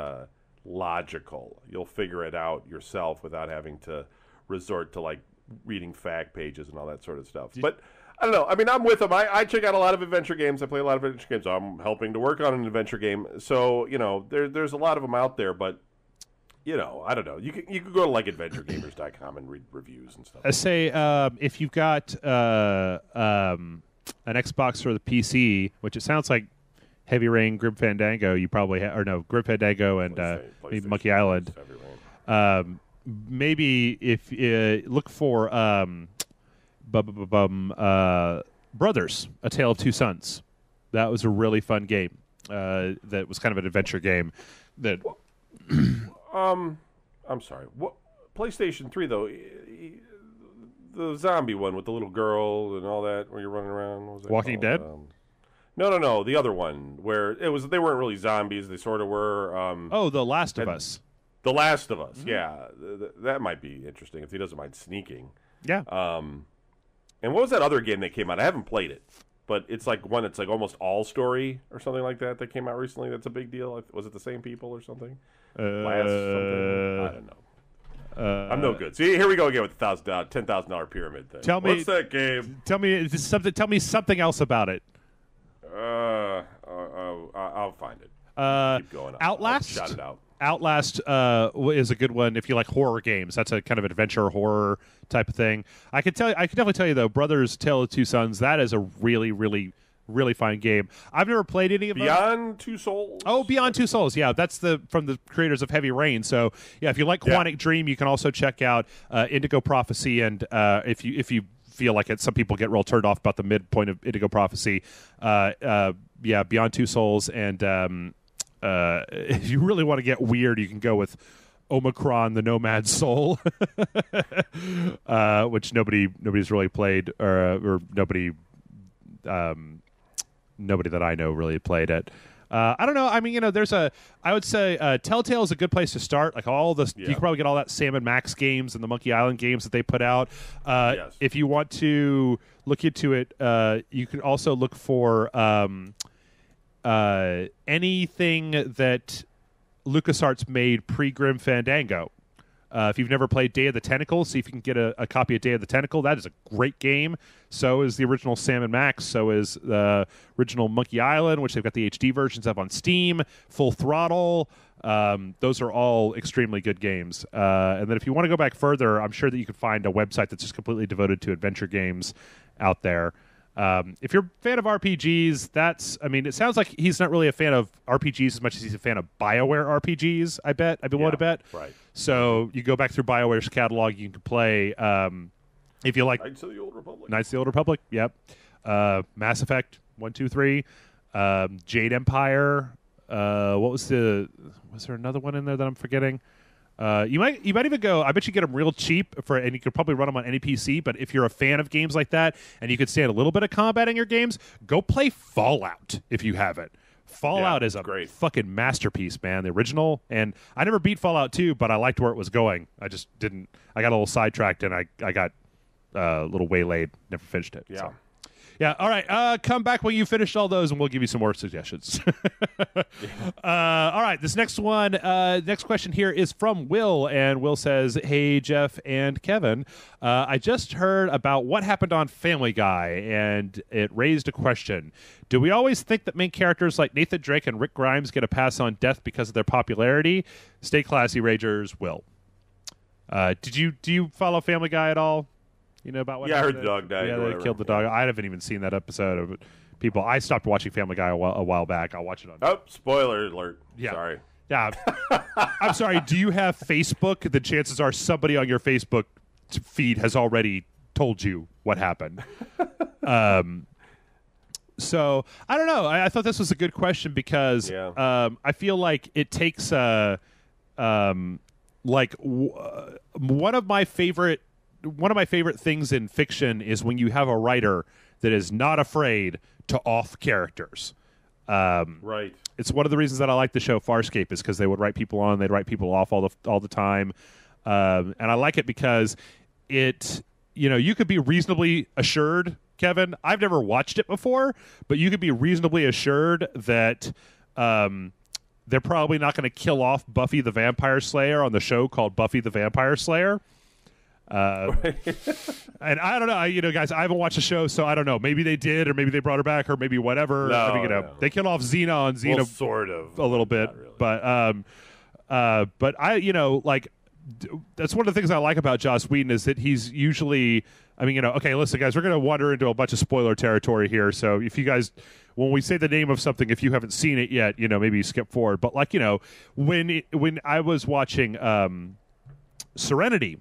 Speaker 2: logical. You'll figure it out yourself without having to resort to, like, reading fact pages and all that sort of stuff. But I don't know. I mean, I'm with them. I check out a lot of adventure games. I play a lot of adventure games. I'm helping to work on an adventure game. So, there's a lot of them out there, but I don't know. You could go to like adventuregamers.com and read reviews and stuff.
Speaker 1: Say if you've got an Xbox or the PC, which it sounds like Heavy Rain, Grim Fandango, you probably Grim Fandango and maybe Monkey Island. Maybe if look for Brothers: A Tale of Two Sons. That was a really fun game. That was kind of an adventure game. That.
Speaker 2: I'm sorry. What PlayStation 3 though? The zombie one with the little girl and all that, where you're running around. What was that
Speaker 1: Walking
Speaker 2: called?
Speaker 1: Dead?
Speaker 2: No. The other one where they weren't really zombies. They sort of were.
Speaker 1: The Last of Us.
Speaker 2: The Last of Us. Mm-hmm. Yeah, that might be interesting if he doesn't mind sneaking.
Speaker 1: Yeah.
Speaker 2: And what was that other game that came out? I haven't played it, but it's like one that's like almost all story or something like that came out recently. That's a big deal. Was it the same people or something? Last something? I don't know. I'm no good. See, here we go again with the $10,000 pyramid thing. What's that game?
Speaker 1: Tell me something else about it.
Speaker 2: I'll find it. Keep going.
Speaker 1: Outlast.
Speaker 2: I'll shout it out.
Speaker 1: Outlast is a good one if you like horror games. That's a kind of adventure horror type of thing. I can definitely tell you though, Brothers: Tale of Two Sons. That is a really, really, really fine game. I've never played any of them.
Speaker 2: Beyond Two Souls.
Speaker 1: Oh, Beyond Two Souls. Yeah, that's from the creators of Heavy Rain. So yeah, if you like Quantic Dream, you can also check out Indigo Prophecy. And if you feel like it, some people get real turned off about the midpoint of Indigo Prophecy. Beyond Two Souls and. If you really want to get weird, you can go with Omicron, the Nomad Soul, which nobody's really played, or nobody that I know really played it. I don't know. I mean, I would say Telltale is a good place to start. Like you can probably get all that Sam and Max games and the Monkey Island games that they put out.
Speaker 2: Yes.
Speaker 1: If you want to look into it, you can also look for anything that LucasArts made pre-Grim Fandango. If you've never played Day of the Tentacle, see if you can get a copy of Day of the Tentacle. That is a great game. So is the original Sam and Max. So is the original Monkey Island, which they've got the HD versions of on Steam. Full Throttle. Those are all extremely good games. And then if you want to go back further, I'm sure that you can find a website that's just completely devoted to adventure games out there. If you're a fan of RPGs, it sounds like he's not really a fan of RPGs as much as he's a fan of BioWare RPGs, I'd be willing to bet.
Speaker 2: Right.
Speaker 1: So you go back through BioWare's catalog, you can play, if you like...
Speaker 2: Knights of the Old Republic.
Speaker 1: Knights of the Old Republic, yep. Mass Effect 1, 2, 3. Jade Empire. Was there another one in there that I'm forgetting? You might even go. I bet you get them real cheap and you could probably run them on any PC. But if you're a fan of games like that and you could stand a little bit of combat in your games, go play Fallout if you haven't. Fallout is a
Speaker 2: great
Speaker 1: fucking masterpiece, man. The original, and I never beat Fallout 2, but I liked where it was going. I just didn't. I got a little sidetracked and I got a little waylaid. Never finished it.
Speaker 2: Yeah.
Speaker 1: So. Yeah, all right. Come back when you finished all those, and we'll give you some more suggestions. All right, this next one, next question here is from Will, and Will says, "Hey, Jeff and Kevin, I just heard about what happened on Family Guy, and it raised a question. Do we always think that main characters like Nathan Drake and Rick Grimes get a pass on death because of their popularity? Stay classy, Ragers." Will. Do you follow Family Guy at all? You know about what happened?
Speaker 2: I heard the dog died.
Speaker 1: Yeah, they killed the dog. I haven't even seen that episode of people. I stopped watching Family Guy a while back. I'll watch it on.
Speaker 2: Oh, spoiler alert.
Speaker 1: Yeah.
Speaker 2: Sorry.
Speaker 1: Yeah. I'm sorry. Do you have Facebook? The chances are somebody on your Facebook feed has already told you what happened. So I don't know. I thought this was a good question because I feel like it takes one of my favorite things in fiction is when you have a writer that is not afraid to off characters.
Speaker 2: Right.
Speaker 1: It's one of the reasons that I like the show Farscape is because they would write people on, they'd write people off all the time, and I like it because you could be reasonably assured, Kevin. I've never watched it before, but you could be reasonably assured that they're probably not going to kill off Buffy the Vampire Slayer on the show called Buffy the Vampire Slayer. And I don't know, guys, I haven't watched the show, so I don't know. Maybe they did, or maybe they brought her back, or maybe whatever. They killed off Xena on Xena,
Speaker 2: well, sort of,
Speaker 1: a little bit,
Speaker 2: really.
Speaker 1: But I, that's one of the things I like about Joss Whedon is that he's usually, okay, listen, guys, we're going to wander into a bunch of spoiler territory here. So if you guys, when we say the name of something, if you haven't seen it yet, maybe you skip forward. But when I was watching Serenity.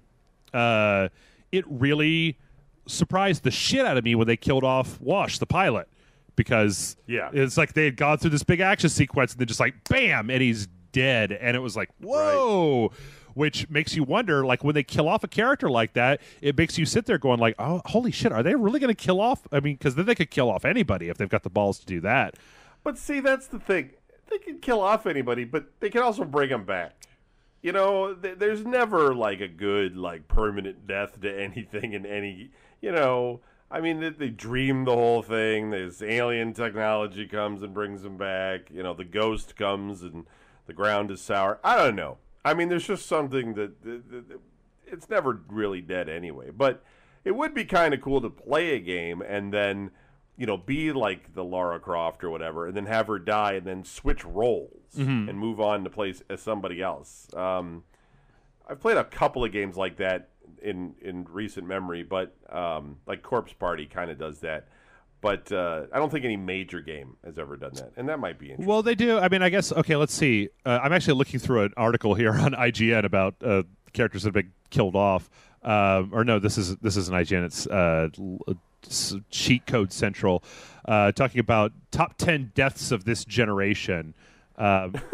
Speaker 1: It really surprised the shit out of me when they killed off Wash, the pilot, because it's like they had gone through this big action sequence and then just like, bam, and he's dead. And it was like, whoa, right. Which makes you wonder, like when they kill off a character like that, it makes you sit there going like, oh, holy shit, are they really going to kill off? Because then they could kill off anybody if they've got the balls to do that.
Speaker 2: But see, that's the thing. They can kill off anybody, but they can also bring them back. There's never like a good permanent death to anything in any. They dream the whole thing. This alien technology comes and brings them back. The ghost comes and the ground is sour. I don't know. There's just something that it's never really dead anyway. But it would be kind of cool to play a game and then, be like the Lara Croft or whatever, and then have her die and then switch roles and move on to play as somebody else. I've played a couple of games like that in recent memory, but like Corpse Party kind of does that. But I don't think any major game has ever done that, and that might be interesting.
Speaker 1: Well, they do. I mean, I guess. Okay, let's see. I'm actually looking through an article here on IGN about characters that have been killed off. Or no, this is an IGN. It's Cheat Code Central, talking about top 10 deaths of this generation.
Speaker 2: Somebody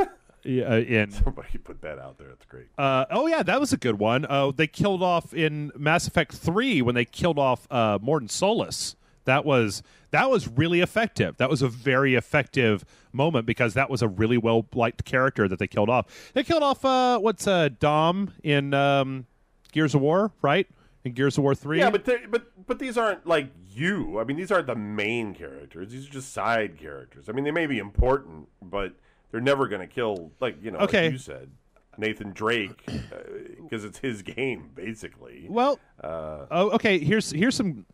Speaker 2: put that out there. That's great.
Speaker 1: Oh yeah, that was a good one. They killed off in Mass Effect 3 when they killed off Morton Solus. That was really effective. That was a very effective moment because that was a really well liked character that they killed off. They killed off Dom in Gears of War, right? In Gears of War 3.
Speaker 2: Yeah, but these aren't like you. I mean, these aren't the main characters. These are just side characters. I mean, they may be important, but they're never going to kill, like like you said, Nathan Drake, because it's his game, basically.
Speaker 1: Well, okay. Here's some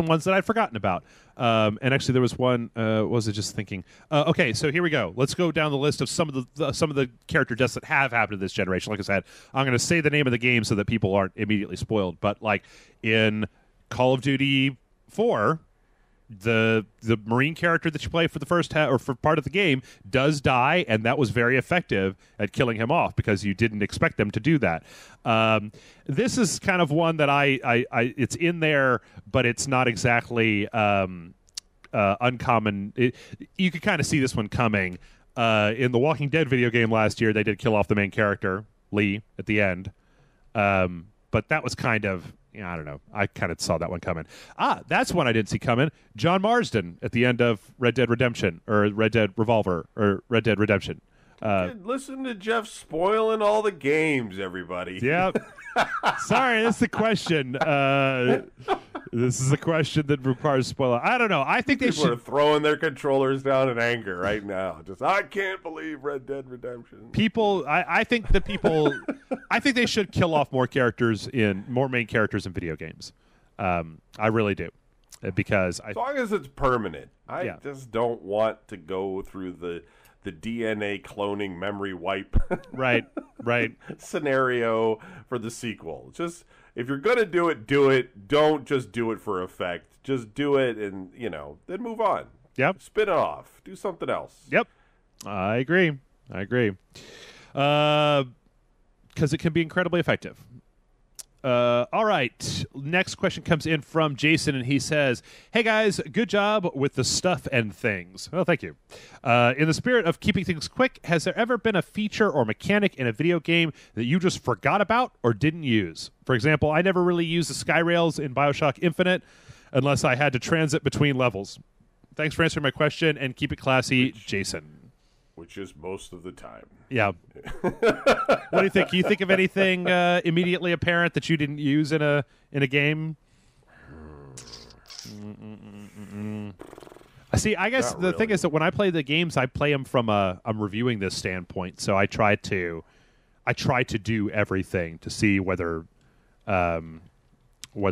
Speaker 1: ones that I'd forgotten about. And actually, there was one. What was I just thinking? Okay, so here we go. Let's go down the list of some of the character deaths that have happened in this generation. Like I said, I'm going to say the name of the game so that people aren't immediately spoiled. But like in Call of Duty 4. The Marine character that you play for the first or for part of the game does die, and that was very effective at killing him off because you didn't expect them to do that. This is kind of one that I it's in there, but it's not exactly uncommon. You could kind of see this one coming. In the Walking Dead video game last year, they did kill off the main character, Lee, at the end. But that was kind of... I don't know. I kind of saw that one coming. That's one I didn't see coming. John Marsden at the end of Red Dead Redemption, or Red Dead Revolver, or Red Dead Redemption.
Speaker 2: Listen to Jeff spoiling all the games, everybody.
Speaker 1: Yeah. Sorry, that's the question. This is a question that requires spoiler. I don't know. I think
Speaker 2: People are throwing their controllers down in anger right now. Just, I can't believe Red Dead Redemption.
Speaker 1: I think they should kill off more main characters in video games. I really do. Because
Speaker 2: as long as it's permanent. I just don't want to go through the DNA cloning memory wipe
Speaker 1: right
Speaker 2: scenario for the sequel. Just, if you're going to do it. Don't just do it for effect. Just do it and, then move on.
Speaker 1: Yep.
Speaker 2: Spin it off. Do something else.
Speaker 1: Yep. I agree. Because it can be incredibly effective. All right. Next question comes in from Jason, and he says, "Hey guys, good job with the stuff and things." Oh, thank you. In the spirit of keeping things quick, has there ever been a feature or mechanic in a video game that you just forgot about or didn't use? For example, I never really used the sky rails in BioShock Infinite unless I had to transit between levels. Thanks for answering my question, and keep it classy, Jason.
Speaker 2: Which is most of the time.
Speaker 1: Yeah. What do you think? Do you think of anything immediately apparent that you didn't use in a game? See, I guess the thing is that when I play the games, I play them from I'm reviewing this standpoint. So I try to do everything to see whether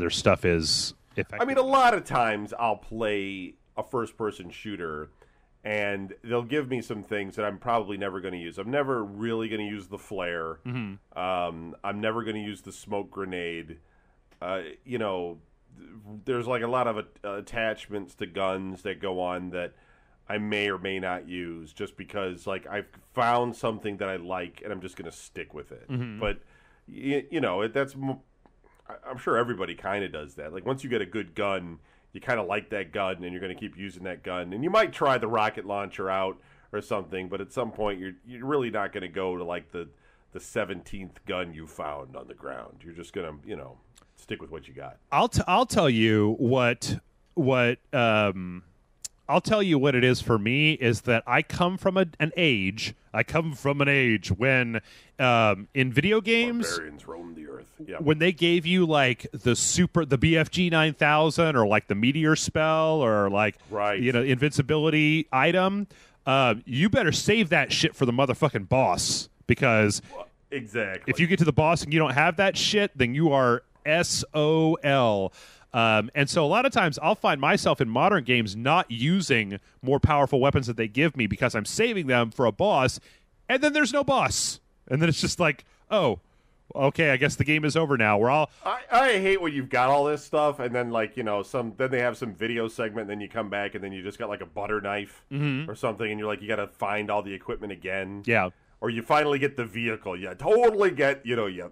Speaker 1: stuff is effective.
Speaker 2: I mean, a lot of times I'll play a first-person shooter, and they'll give me some things that I'm probably never going to use. I'm never really going to use the flare.
Speaker 1: Mm-hmm.
Speaker 2: I'm never going to use the smoke grenade. There's like a lot of attachments to guns that go on that I may or may not use just because like I've found something that I like and I'm just going to stick with it.
Speaker 1: Mm-hmm.
Speaker 2: But, I'm sure everybody kind of does that. Like once you get a good gun, you kind of like that gun and you're going to keep using that gun. And you might try the rocket launcher out or something, but at some point you're really not going to go to like the 17th gun you found on the ground. You're just going to, stick with what you got.
Speaker 1: I'll tell you what I'll tell you what it is for me is that I come from an age when in video games
Speaker 2: barbarians roam the earth. Yep.
Speaker 1: When they gave you like the BFG 9000 or like the meteor spell or like invincibility item, you better save that shit for the motherfucking boss because
Speaker 2: Exactly.
Speaker 1: If you get to the boss and you don't have that shit, then you are SOL. And so a lot of times I'll find myself in modern games not using more powerful weapons that they give me because I'm saving them for a boss, and then there's no boss. And then it's just like, oh, okay, I guess the game is over now. We're all...
Speaker 2: I hate when you've got all this stuff, and then, like, then they have some video segment, and then you come back, and then you just got, like, a butter knife or something, and you're like, you got to find all the equipment again.
Speaker 1: Yeah.
Speaker 2: Or you finally get the vehicle. You totally get, you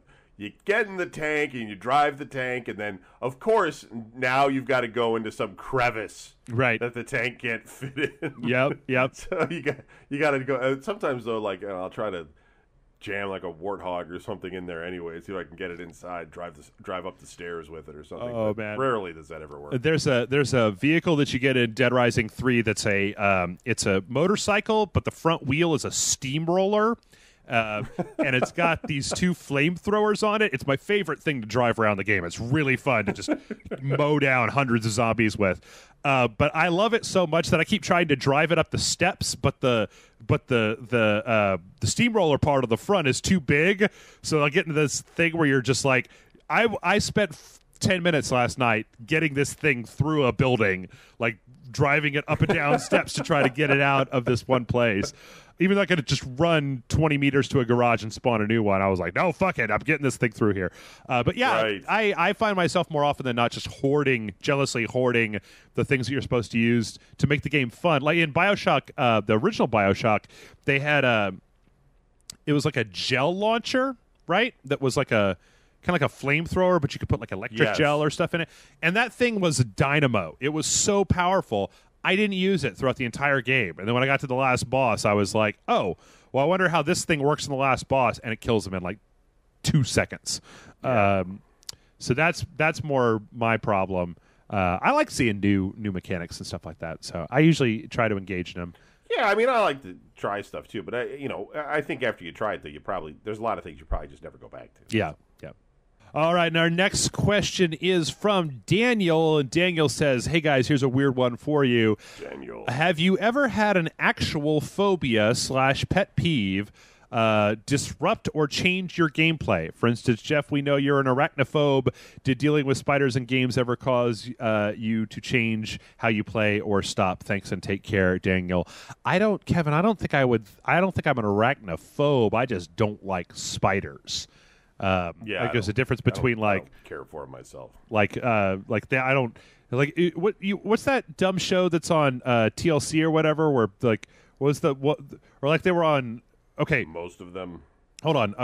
Speaker 2: get in the tank, and you drive the tank, and then, of course, now you've got to go into some crevice that the tank can't fit in.
Speaker 1: Yep.
Speaker 2: So you got to go... sometimes, though, like, I'll try to jam like a warthog or something in there anyway, see if I can get it inside, drive up the stairs with it or something.
Speaker 1: Oh,
Speaker 2: but
Speaker 1: man.
Speaker 2: Rarely does that ever work.
Speaker 1: There's a vehicle that you get in Dead Rising 3 that's it's a motorcycle, but the front wheel is a steamroller. And it's got these two flamethrowers on it. It's my favorite thing to drive around the game. It's really fun to just mow down hundreds of zombies with. But I love it so much that I keep trying to drive it up the steps, but the steamroller part of the front is too big. So I'll get into this thing where you're just like, I spent 10 minutes last night getting this thing through a building, like driving it up and down steps to try to get it out of this one place. Even though I could just run 20 meters to a garage and spawn a new one, I was like, no, fuck it. I'm getting this thing through here. But yeah,
Speaker 2: right.
Speaker 1: I find myself more often than not just jealously hoarding the things that you're supposed to use to make the game fun. Like in BioShock, the original BioShock, they had it was like a gel launcher, right? That was like a kind of like a flamethrower, but you could put like electric gel or stuff in it. And that thing was a dynamo. It was so powerful. I didn't use it throughout the entire game. And then when I got to the last boss, I was like, oh, well, I wonder how this thing works in the last boss. And it kills him in like 2 seconds. Yeah. So that's more my problem. I like seeing new mechanics and stuff like that. So I usually try to engage in them.
Speaker 2: Yeah, I mean, I like to try stuff too. But, I think after you try it, though, there's a lot of things you probably just never go back to.
Speaker 1: Yeah. All right, and our next question is from Daniel, and Daniel says, hey, guys, here's a weird one for you.
Speaker 2: Daniel.
Speaker 1: Have you ever had an actual phobia / pet peeve disrupt or change your gameplay? For instance, Jeff, we know you're an arachnophobe. Did dealing with spiders in games ever cause you to change how you play or stop? Thanks and take care, Daniel. Kevin, I don't think I'm an arachnophobe. I just don't like spiders. Like there's a difference between
Speaker 2: I don't care for it myself.
Speaker 1: What's that dumb show that's on TLC or whatever where like they were on
Speaker 2: most of them.
Speaker 1: Hold on, I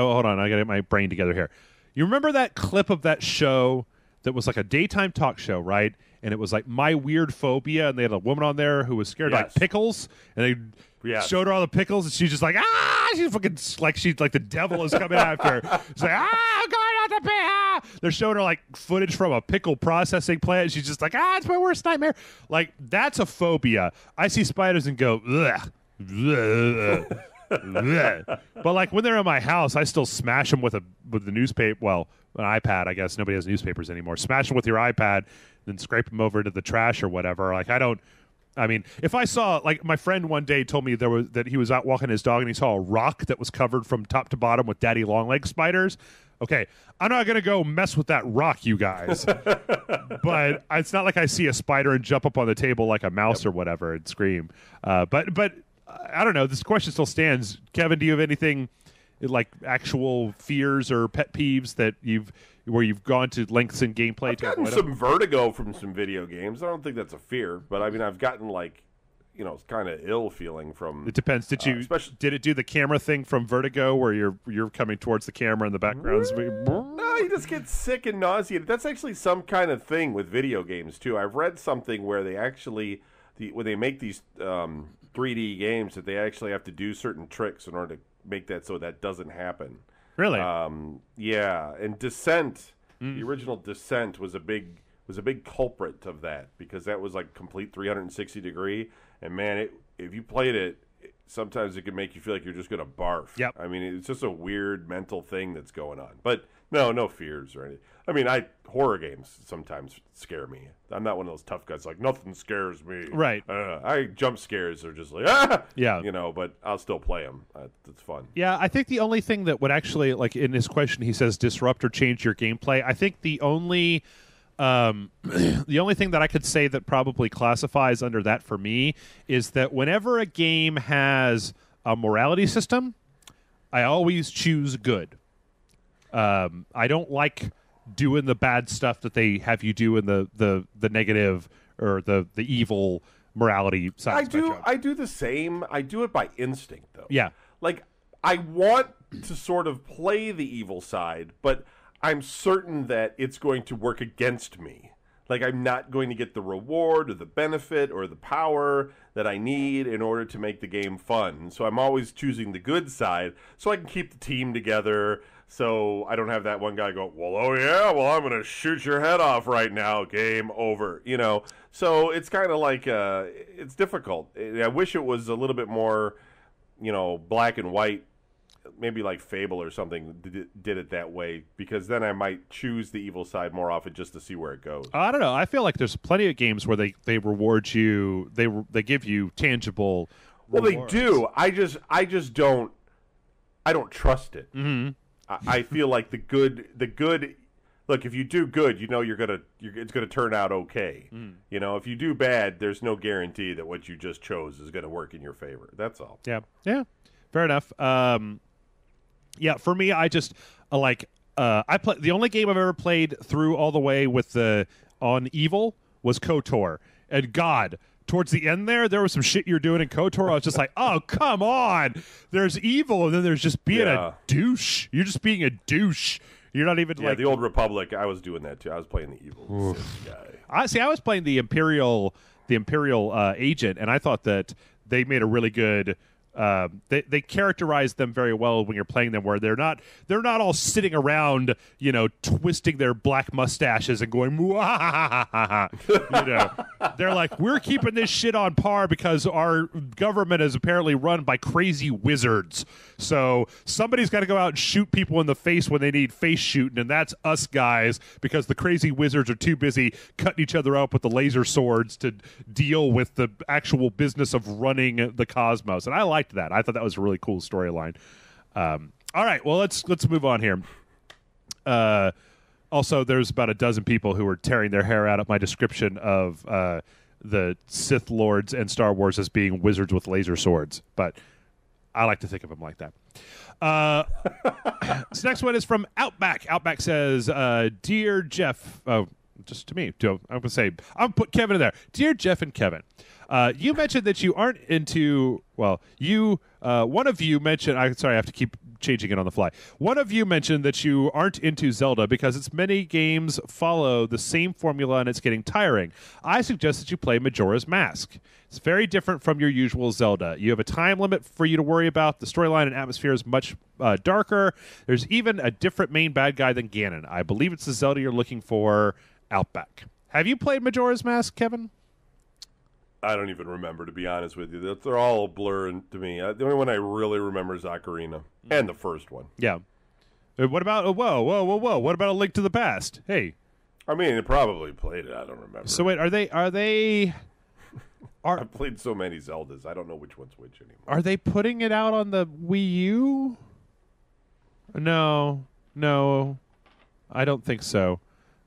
Speaker 1: gotta get my brain together here. You remember that clip of that show that was like a daytime talk show, right? And it was like My Weird Phobia, and they had a woman on there who was scared of like pickles, and they showed her all the pickles, and she's just like, she's fucking she's like the devil is coming after her. She's like, I'm going out the pickle. They're showing her like footage from a pickle processing plant, and she's just like, it's my worst nightmare. Like, that's a phobia. I see spiders and go, ugh. But like when they're in my house, I still smash them with the newspaper. Well, an iPad. I guess nobody has newspapers anymore. Smash them with your iPad, then scrape them over to the trash or whatever. Like if I saw, like, my friend one day told me that he was out walking his dog and he saw a rock that was covered from top to bottom with daddy long leg spiders. Okay, I'm not gonna go mess with that rock, you guys. But it's not like I see a spider and jump up on the table like a mouse or whatever and scream. But I don't know. This question still stands. Kevin, do you have anything like actual fears or pet peeves that you've gone to lengths in gameplay to avoid?
Speaker 2: I've gotten some vertigo from some video games. I don't think that's a fear, but I mean, I've gotten kind of ill feeling from. It
Speaker 1: depends. Did it do the camera thing from Vertigo where you're coming towards the camera in the background?
Speaker 2: No, you just get sick and nauseated. That's actually some kind of thing with video games too. I've read something where they actually when they make these 3D games that they actually have to do certain tricks in order to make that so that doesn't happen.
Speaker 1: Really?
Speaker 2: Yeah. And Descent, the original Descent was a big culprit of that because that was like complete 360 degree. And man, if you played it, sometimes it can make you feel like you're just going to barf.
Speaker 1: Yep.
Speaker 2: I mean, it's just a weird mental thing that's going on. But no fears or anything. I mean, horror games sometimes scare me. I'm not one of those tough guys like nothing scares me.
Speaker 1: Right.
Speaker 2: Jump scares are just like
Speaker 1: Yeah.
Speaker 2: but I'll still play them. It's fun.
Speaker 1: Yeah, I think the only thing that would actually, like in his question, he says disrupt or change your gameplay. I think the only the only thing that I could say that probably classifies under that for me is that whenever a game has a morality system, I always choose good. I don't like doing the bad stuff that they have you do in the negative or the evil morality side.
Speaker 2: I do the same. I do it by instinct, though.
Speaker 1: Yeah.
Speaker 2: Like, I want to sort of play the evil side, but I'm certain that it's going to work against me. Like, I'm not going to get the reward or the benefit or the power that I need in order to make the game fun. So I'm always choosing the good side so I can keep the team together, so I don't have that one guy go, well, I'm going to shoot your head off right now. Game over. So it's kind of like, it's difficult. I wish it was a little bit more, black and white. Maybe like Fable or something did it that way, because then I might choose the evil side more often just to see where it goes.
Speaker 1: I don't know. I feel like there's plenty of games where they reward you. They give you tangible rewards.
Speaker 2: Well, they do. I just don't. I don't trust it.
Speaker 1: Mm-hmm.
Speaker 2: I feel like the good. Look, if you do good, it's gonna turn out okay.
Speaker 1: Mm.
Speaker 2: If you do bad, there's no guarantee that what you just chose is gonna work in your favor. That's all.
Speaker 1: Yeah. Fair enough. Yeah, for me, I just I play the only game I've ever played through all the way with on evil was KOTOR, and God, towards the end there was some shit you're doing in KOTOR. I was just like, oh come on, there's evil, and then there's just being a douche. You're just being a douche. You're not even
Speaker 2: the Old Republic. I was doing that too. I was playing the evil guy.
Speaker 1: I was playing the Imperial agent, and I thought that they made a really good. They characterize them very well when you're playing them, where they're not all sitting around, twisting their black mustaches and going, they're like, we're keeping this shit on par because our government is apparently run by crazy wizards. So somebody's got to go out and shoot people in the face when they need face shooting, and that's us guys, because the crazy wizards are too busy cutting each other up with the laser swords to deal with the actual business of running the cosmos. And I liked that. I thought that was a really cool storyline. All right, well, let's move on here. Also, there's about a dozen people who were tearing their hair out at my description of the Sith Lords and Star Wars as being wizards with laser swords, but I like to think of them like that. This next one is from Outback. Outback says, Dear Jeff... Oh, just to me. I'm going to say... I'll put Kevin in there. Dear Jeff and Kevin, you mentioned that you aren't into... Well, one of you mentioned... Sorry, I have to keep changing it on the fly. One of you mentioned that you aren't into Zelda because its many games follow the same formula and it's getting tiring. I suggest that you play Majora's Mask. It's very different from your usual Zelda. You have a time limit for you to worry about. The storyline and atmosphere is much darker. There's even a different main bad guy than Ganon. I believe it's the Zelda you're looking for. Outback. Have you played Majora's Mask, Kevin?
Speaker 2: I don't even remember, to be honest with you. They're all a blur to me. The only one I really remember is Ocarina, and the first one.
Speaker 1: Yeah. What about whoa? What about A Link to the Past? Hey.
Speaker 2: I mean, I probably played it. I don't remember.
Speaker 1: So wait, are they?
Speaker 2: I've played so many Zeldas. I don't know which one's which anymore.
Speaker 1: Are they putting it out on the Wii U? No, I don't think so.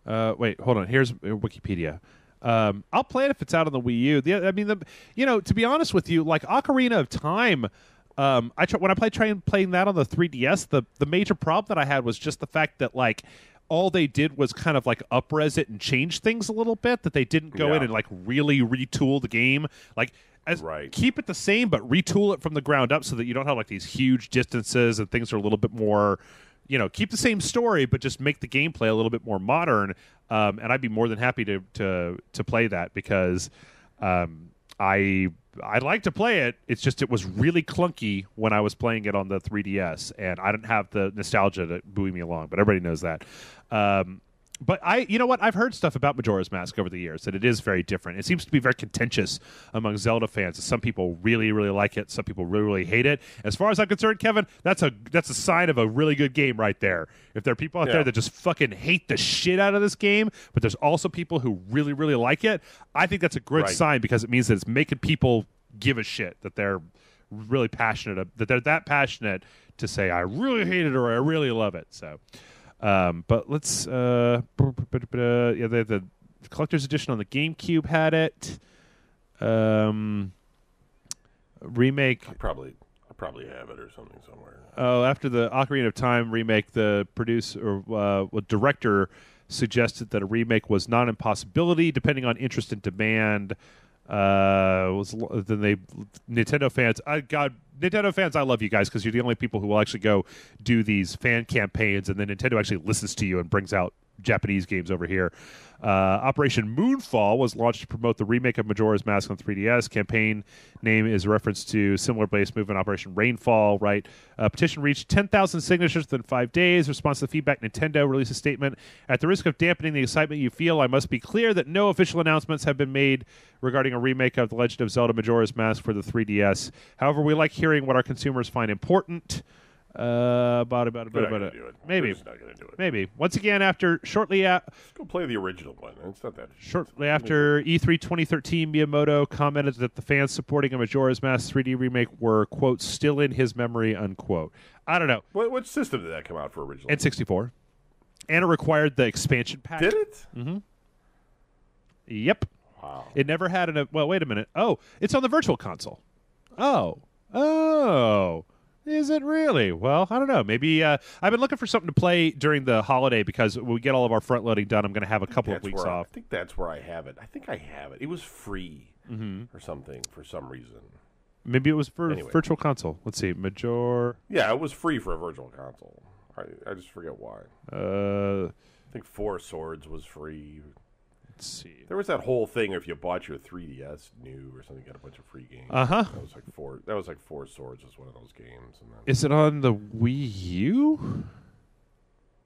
Speaker 1: Wait, hold on. Here's Wikipedia. I'll play it if it's out on the Wii U. To be honest with you, like Ocarina of Time, when I tried playing that on the 3DS, the major problem that I had was just the fact that like all they did was kind of like up-res it and change things a little bit. That they didn't go in and like really retool the game. Like keep it the same, but retool it from the ground up so that you don't have like these huge distances and things are a little bit more. Keep the same story, but just make the gameplay a little bit more modern. And I'd be more than happy to play that because I like to play it. It's just it was really clunky when I was playing it on the 3DS, and I didn't have the nostalgia to buoy me along. But everybody knows that. But you know what? I've heard stuff about Majora's Mask over the years that it is very different. It seems to be very contentious among Zelda fans. Some people really, really like it. Some people really, really hate it. As far as I'm concerned, Kevin, that's a sign of a really good game right there. If there are people out there that just fucking hate the shit out of this game, but there's also people who really, really like it, I think that's a good sign because it means that it's making people give a shit, that they're really passionate, that they're that passionate to say, I really hate it or I really love it. So. But let's the collector's edition on the GameCube had it. Remake.
Speaker 2: I probably have it or something somewhere.
Speaker 1: Oh, after the Ocarina of Time remake, the director suggested that a remake was not an impossibility, depending on interest and demand. Nintendo fans. Nintendo fans, I love you guys because you're the only people who will actually go do these fan campaigns, and then Nintendo actually listens to you and brings out Japanese games over here. Operation Moonfall was launched to promote the remake of Majora's Mask on 3DS. Campaign name is a reference to similar base movement Operation Rainfall, right? Petition reached 10,000 signatures within 5 days. Response to the feedback, Nintendo released a statement. At the risk of dampening the excitement you feel, I must be clear that no official announcements have been made regarding a remake of The Legend of Zelda Majora's Mask for the 3DS. However, we like hearing what our consumers find important. Maybe. Maybe. Once again, shortly
Speaker 2: Let's go play the original one. It's not that.
Speaker 1: Shortly after E3 2013, Miyamoto commented that the fans supporting a Majora's Mask 3D remake were, quote, still in his memory, unquote. I don't know.
Speaker 2: What system did that come out for originally?
Speaker 1: N64. And it required the expansion pack.
Speaker 2: Did it?
Speaker 1: Mm-hmm. Yep.
Speaker 2: Wow.
Speaker 1: It never had well, wait a minute. Oh, it's on the Virtual Console. Oh. Is it really? Well, I don't know. Maybe I've been looking for something to play during the holiday because when we get all of our front loading done, I'm going to have a couple of weeks off.
Speaker 2: I think that's where I have it. I think I have it. It was free or something for some reason.
Speaker 1: Maybe it was for Virtual Console. Let's see.
Speaker 2: Yeah, it was free for a Virtual Console. I just forget why. I think Four Swords was free.
Speaker 1: Let's see.
Speaker 2: There was that whole thing if you bought your 3DS new or something, you got a bunch of free games.
Speaker 1: Uh-huh.
Speaker 2: That was like Four Swords was one of those games. And then
Speaker 1: is it on the Wii U?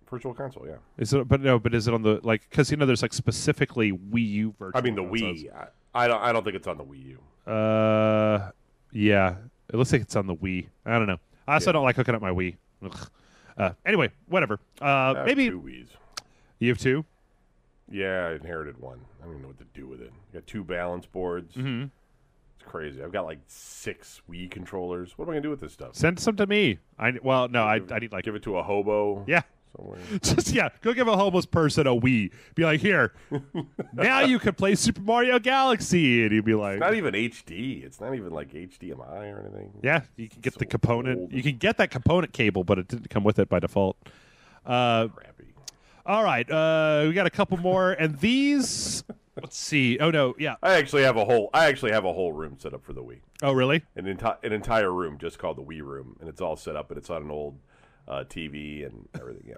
Speaker 2: Virtual Console, yeah.
Speaker 1: Is it? But is it on the because there's like specifically Wii U Virtual.
Speaker 2: I mean the Wii. I don't think it's on the Wii U.
Speaker 1: Yeah. It looks like it's on the Wii. I don't know. I also don't like hooking up my Wii. Anyway, whatever. Maybe
Speaker 2: 2 Wiis.
Speaker 1: You have 2?
Speaker 2: Yeah, I inherited one. I don't even know what to do with it. I got 2 balance boards.
Speaker 1: Mm-hmm.
Speaker 2: It's crazy. I've got like 6 Wii controllers. What am I gonna do with this stuff?
Speaker 1: Send some to me. I need like
Speaker 2: give it to a hobo.
Speaker 1: Yeah.
Speaker 2: Somewhere.
Speaker 1: Just go give a homeless person a Wii. Be like, here, now you can play Super Mario Galaxy, and he'd be like,
Speaker 2: it's not even HD. It's not even like HDMI or anything.
Speaker 1: Yeah, you can get the component. Old. You can get that component cable, but it didn't come with it by default.
Speaker 2: Crappy.
Speaker 1: All right, we got a couple more, and these. Let's see. Oh no, yeah.
Speaker 2: I actually have a whole room set up for the Wii.
Speaker 1: Oh really?
Speaker 2: An entire room just called the Wii room, and it's all set up, and it's on an old TV and everything. Yeah.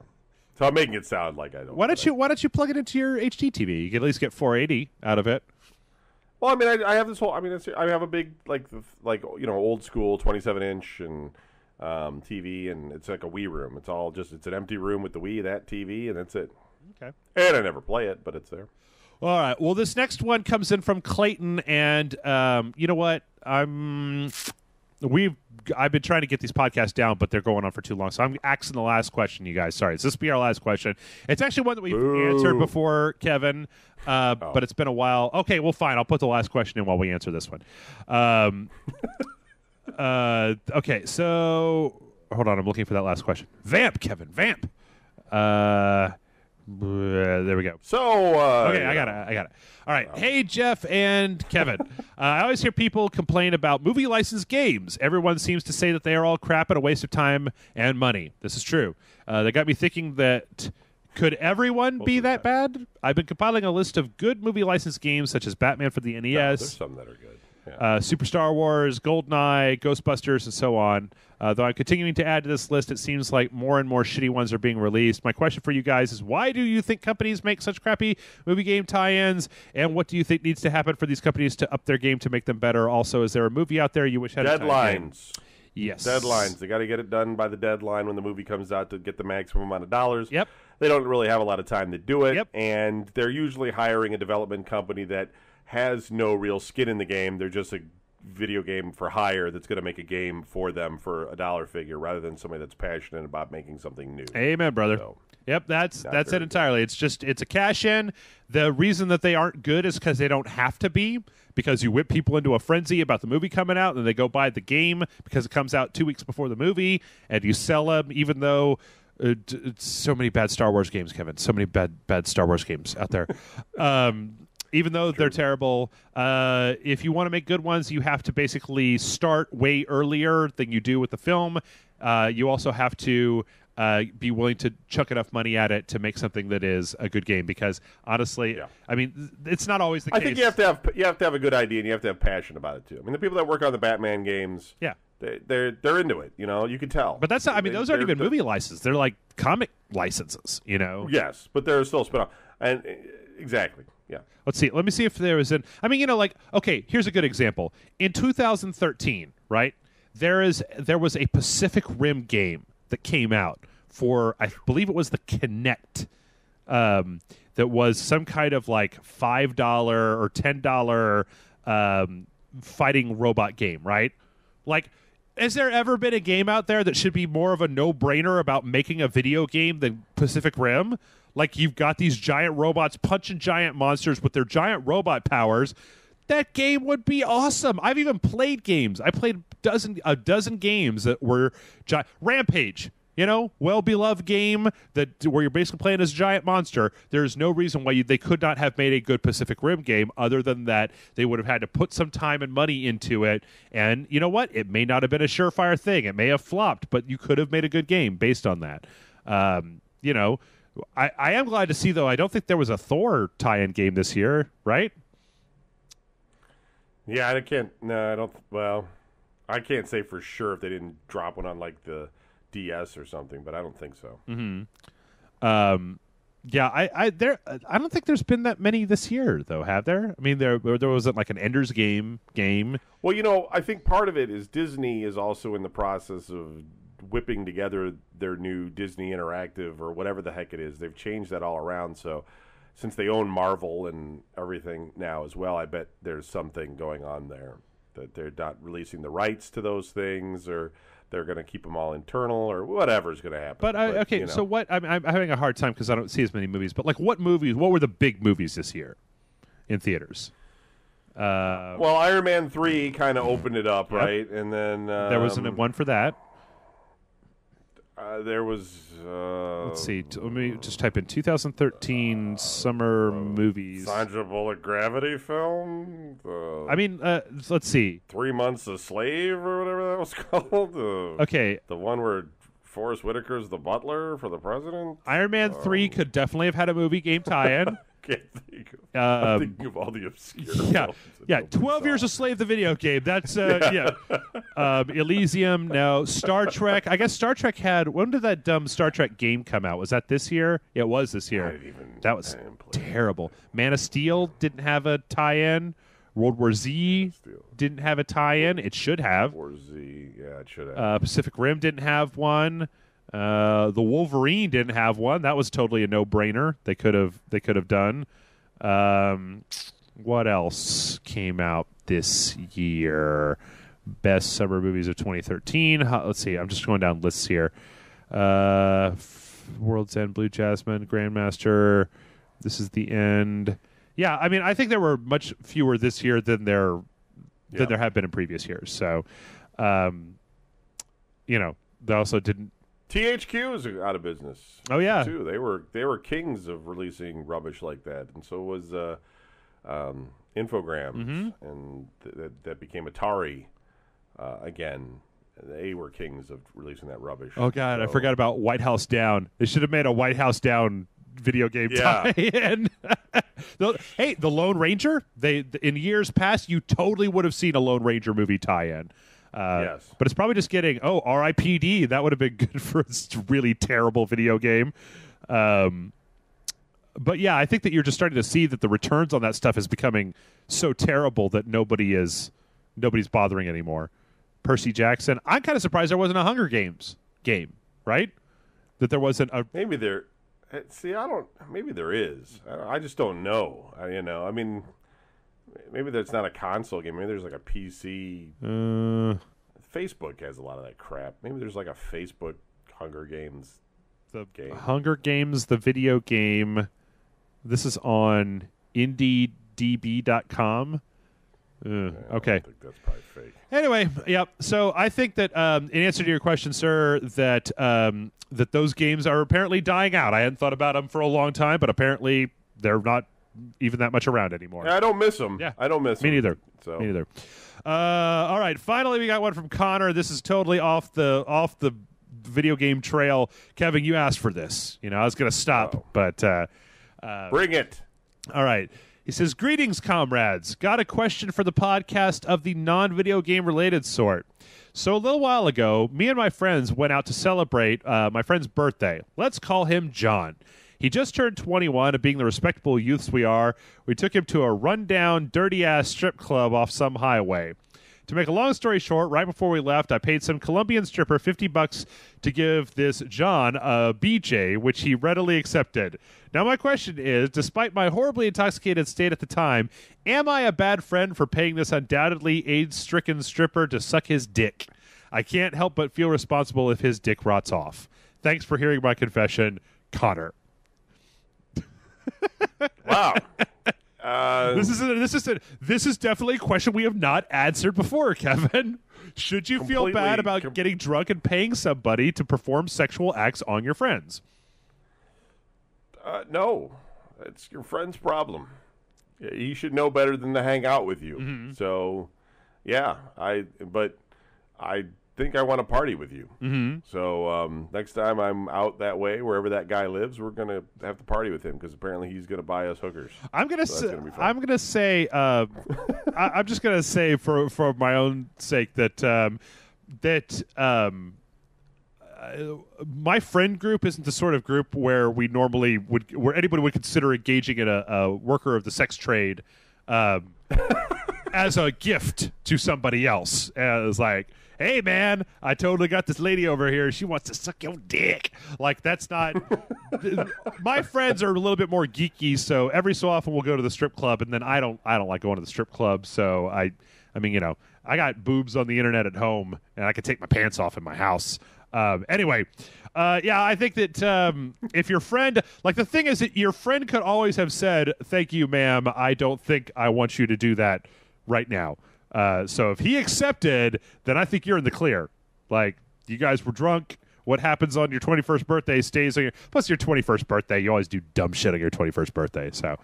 Speaker 2: So I'm making it sound like I don't.
Speaker 1: Why don't you plug it into your HD TV? You can at least get 480 out of it.
Speaker 2: Well, I mean, I have this whole. I mean, I have a big old school 27-inch and. TV, and it's like a Wii room. It's an empty room with the Wii, that TV, and that's it.
Speaker 1: Okay.
Speaker 2: And I never play it, but it's there.
Speaker 1: All right. Well, this next one comes in from Clayton, and you know what? I've been trying to get these podcasts down, but they're going on for too long. So I'm asking the last question, you guys. Sorry, this will be our last question. It's actually one that we've answered before, Kevin, but it's been a while. Okay, well, fine. I'll put the last question in while we answer this one. Okay, so hold on. I'm looking for that last question. Vamp, Kevin. Vamp. There we go.
Speaker 2: So
Speaker 1: okay, I got it. All right. Hey, Jeff and Kevin. I always hear people complain about movie licensed games. Everyone seems to say that they are all crap and a waste of time and money. This is true. That got me thinking that could everyone be that bad? I've been compiling a list of good movie licensed games such as Batman for the NES.
Speaker 2: No, there's some that are good.
Speaker 1: Super Star Wars, GoldenEye, Ghostbusters, and so on. Though I'm continuing to add to this list, it seems like more and more shitty ones are being released. My question for you guys is, why do you think companies make such crappy movie game tie-ins, and what do you think needs to happen for these companies to up their game to make them better? Also, is there a movie out there you wish had
Speaker 2: deadlines?
Speaker 1: Yes.
Speaker 2: Deadlines. They got to get it done by the deadline when the movie comes out to get the maximum amount of dollars.
Speaker 1: Yep.
Speaker 2: They don't really have a lot of time to do it.
Speaker 1: Yep.
Speaker 2: And they're usually hiring a development company that has no real skin in the game. They're just a video game for hire that's going to make a game for them for a dollar figure rather than somebody that's passionate about making something new.
Speaker 1: Amen, brother.
Speaker 2: So,
Speaker 1: yep, that's it entirely. It's a cash in. The reason that they aren't good is because they don't have to be, because you whip people into a frenzy about the movie coming out, and then they go buy the game because it comes out 2 weeks before the movie, and you sell them even though so many bad Star Wars games, Kevin. So many bad Star Wars games out there. Even though they're terrible, if you want to make good ones, you have to basically start way earlier than you do with the film. You also have to be willing to chuck enough money at it to make something that is a good game. Because honestly, I mean, it's not always the case.
Speaker 2: I think you have to have a good idea and you have to have passion about it too. I mean, the people that work on the Batman games, they're into it. You know, you can tell.
Speaker 1: But that's not. I mean, those aren't even movie licenses. They're like comic licenses. You know.
Speaker 2: Yes, but they're still spin off. And exactly. Yeah.
Speaker 1: Let's see. Let me see if there was an. I mean, you know, like, okay, here's a good example. In 2013, right, there was a Pacific Rim game that came out for, I believe it was the Kinect, that was some kind of like $5 or $10 fighting robot game, right? Like, has there ever been a game out there that should be more of a no-brainer about making a video game than Pacific Rim? Like, you've got these giant robots punching giant monsters with their giant robot powers. That game would be awesome. I've even played games. I played a dozen games that were Rampage. You know, well-beloved game where you're basically playing as a giant monster. There's no reason why they could not have made a good Pacific Rim game other than that they would have had to put some time and money into it. And you know what? It may not have been a surefire thing. It may have flopped, but you could have made a good game based on that. You know, I am glad to see, though, I don't think there was a Thor tie-in game this year, right?
Speaker 2: Yeah, I can't. No, I don't. Well, I can't say for sure if they didn't drop one on like the DS or something, but I don't think so.
Speaker 1: Mm-hmm. Yeah, I don't think there's been that many this year, though. Have there? I mean, there wasn't like an Ender's Game.
Speaker 2: Well, you know, I think part of it is Disney is also in the process of whipping together their new Disney Interactive or whatever the heck it is. They've changed that all around. So since they own Marvel and everything now as well, I bet there's something going on there that they're not releasing the rights to those things, or they're going to keep them all internal, or whatever's going to happen.
Speaker 1: But okay, you know. So what? I'm having a hard time because I don't see as many movies. But like, what were the big movies this year in theaters?
Speaker 2: Well, Iron Man 3 kind of opened it up, right? And then
Speaker 1: there wasn't one for that.
Speaker 2: There was.
Speaker 1: Let's see. Let me just type in 2013 summer movies.
Speaker 2: Sandra Bullock Gravity film.
Speaker 1: I mean, let's see.
Speaker 2: 3 Months a Slave or whatever that was called.
Speaker 1: Okay.
Speaker 2: The one where Forrest Whitaker's the butler for the president.
Speaker 1: Iron Man 3 could definitely have had a movie game tie-in.
Speaker 2: I'm thinking of all the obscure films.
Speaker 1: Yeah, 12 Years a Slave, the video game. That's, Elysium, no. Star Trek. I guess Star Trek when did that dumb Star Trek game come out? Was that this year? Yeah, it was this year. That was terrible. Man of Steel didn't have a tie-in. World War Z didn't have a tie-in. It should have.
Speaker 2: World War Z, yeah, it should have.
Speaker 1: Pacific Rim didn't have one. The Wolverine didn't have one. That was totally a no-brainer. They could have done. What else came out this year? Best summer movies of 2013. Let's see. I'm just going down lists here. World's End, Blue Jasmine, Grandmaster. This is the End. Yeah, I mean, I think there were much fewer this year than there have been in previous years. So, you know, they also didn't.
Speaker 2: THQ is out of business.
Speaker 1: Oh yeah,
Speaker 2: too. They were kings of releasing rubbish like that, and so was Infogrames, and that became Atari again. They were kings of releasing that rubbish.
Speaker 1: Oh god, I forgot about White House Down. They should have made a White House Down video game tie-in. Hey, the Lone Ranger. In years past, you totally would have seen a Lone Ranger movie tie-in.
Speaker 2: Yes.
Speaker 1: But it's probably just getting, R.I.P.D. That would have been good for a really terrible video game. But yeah, I think that you're just starting to see that the returns on that stuff is becoming so terrible that nobody's bothering anymore. Percy Jackson. I'm kind of surprised there wasn't a Hunger Games game, right? That there wasn't a...
Speaker 2: Maybe there... See, I don't... Maybe there is. I just don't know. I mean, maybe there's not a console game. Maybe there's like a PC... Facebook has a lot of that crap. Maybe there's like a Facebook Hunger Games game.
Speaker 1: Hunger Games, the video game. This is on IndieDB.com. Okay.
Speaker 2: I think that's probably fake.
Speaker 1: Anyway, yep. So I think that in answer to your question, sir, that that those games are apparently dying out. I hadn't thought about them for a long time, but apparently they're not even that much around anymore.
Speaker 2: Yeah, I don't miss them.
Speaker 1: Yeah.
Speaker 2: I don't miss them.
Speaker 1: Me neither.
Speaker 2: So.
Speaker 1: Me neither. All right. Finally, we got one from Connor. This is totally off the video game trail. Kevin, you asked for this. I was going to stop, but
Speaker 2: bring it.
Speaker 1: All right. He says, "Greetings, comrades. Got a question for the podcast of the non-video game related sort. So a little while ago, me and my friends went out to celebrate my friend's birthday. Let's call him John. He just turned 21, and being the respectable youths we are, we took him to a rundown, dirty-ass strip club off some highway. To make a long story short, right before we left, I paid some Colombian stripper $50 to give this John a BJ, which he readily accepted. Now my question is, despite my horribly intoxicated state at the time, am I a bad friend for paying this undoubtedly AIDS-stricken stripper to suck his dick? I can't help but feel responsible if his dick rots off. Thanks for hearing my confession, Connor."
Speaker 2: Wow.
Speaker 1: This is definitely a question we have not answered before, Kevin. Should you feel bad about getting drunk and paying somebody to perform sexual acts on your friends?
Speaker 2: No, it's your friend's problem. He should know better than to hang out with you.
Speaker 1: Mm-hmm.
Speaker 2: So, yeah, but I think I want to party with you.
Speaker 1: Mm-hmm.
Speaker 2: So next time I'm out that way, wherever that guy lives, we're gonna have to party with him because apparently he's gonna buy us hookers. I'm just
Speaker 1: gonna say for my own sake that my friend group isn't the sort of group where we normally where anybody would consider engaging in a worker of the sex trade as a gift to somebody else. As like, hey man, I totally got this lady over here. She wants to suck your dick. Like, that's not. My friends are a little bit more geeky, so every so often we'll go to the strip club, and then I don't like going to the strip club. So I mean, I got boobs on the internet at home, and I can take my pants off in my house. Anyway, I think that if your friend, like, the thing is that your friend could always have said, "Thank you, ma'am. I don't think I want you to do that right now." So if he accepted, then I think you're in the clear. Like, you guys were drunk. What happens on your 21st birthday stays on your... Plus, your 21st birthday, you always do dumb shit on your 21st birthday, so...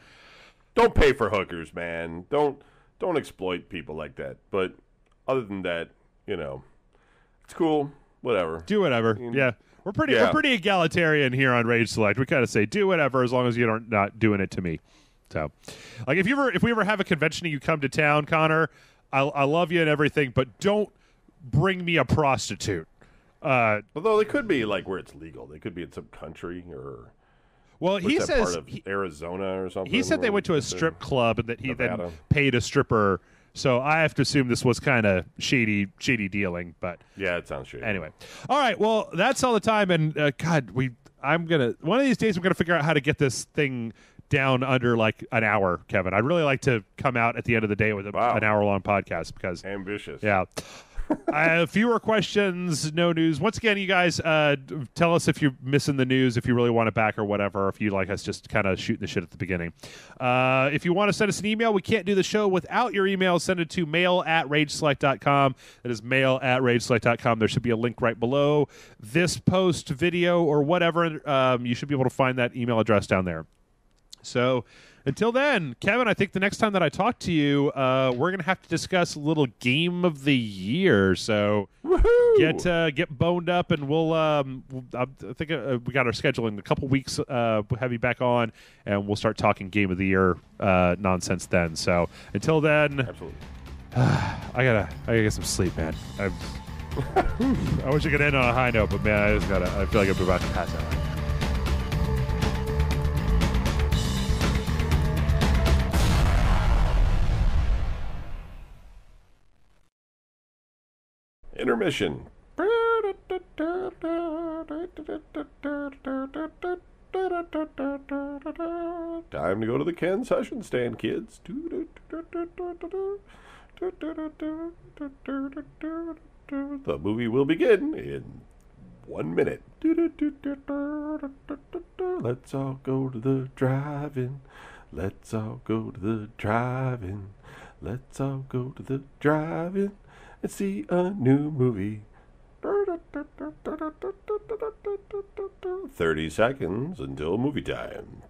Speaker 2: Don't pay for hookers, man. Don't exploit people like that. But other than that, it's cool. Whatever.
Speaker 1: Do whatever. Yeah. We're pretty egalitarian here on Rage Select. We kind of say, do whatever as long as you're not doing it to me. So, like, if we ever have a convention and you come to town, Connor... I love you and everything, but don't bring me a prostitute.
Speaker 2: Although they could be like where it's legal. They could be in some country or.
Speaker 1: Well, he says
Speaker 2: part of Arizona or something.
Speaker 1: He said they went to a strip club and that he then paid a stripper. So I have to assume this was kind of shady dealing. But
Speaker 2: yeah, it sounds shady.
Speaker 1: Anyway, all right. Well, that's all the time. And God, one of these days I'm gonna figure out how to get this thing down under like an hour, Kevin. I'd really like to come out at the end of the day with an hour-long podcast because...
Speaker 2: Ambitious.
Speaker 1: Yeah. Fewer questions, no news. Once again, you guys tell us if you're missing the news, if you really want it back or whatever, if you like us just kind of shooting the shit at the beginning. If you want to send us an email, we can't do the show without your email. Send it to mail@rageselect.com. That is mail@rageselect.com. There should be a link right below this post, video, or whatever. You should be able to find that email address down there. So until then, Kevin, I think the next time that I talk to you, we're going to have to discuss a little game of the year. So get boned up, and we'll I think we got our schedule in a couple weeks. We'll have you back on, and we'll start talking game of the year nonsense then. So until then,
Speaker 2: absolutely.
Speaker 1: I gotta get some sleep, man. I wish I could end on a high note, but man, I feel like I'm about to pass out.
Speaker 2: intermission. Time to go to the concession stand, kids. The movie will begin in 1 minute. Let's all go to the drive-in. Let's all go to the drive-in. Let's all go to the drive-in and see a new movie. 30 seconds until movie time.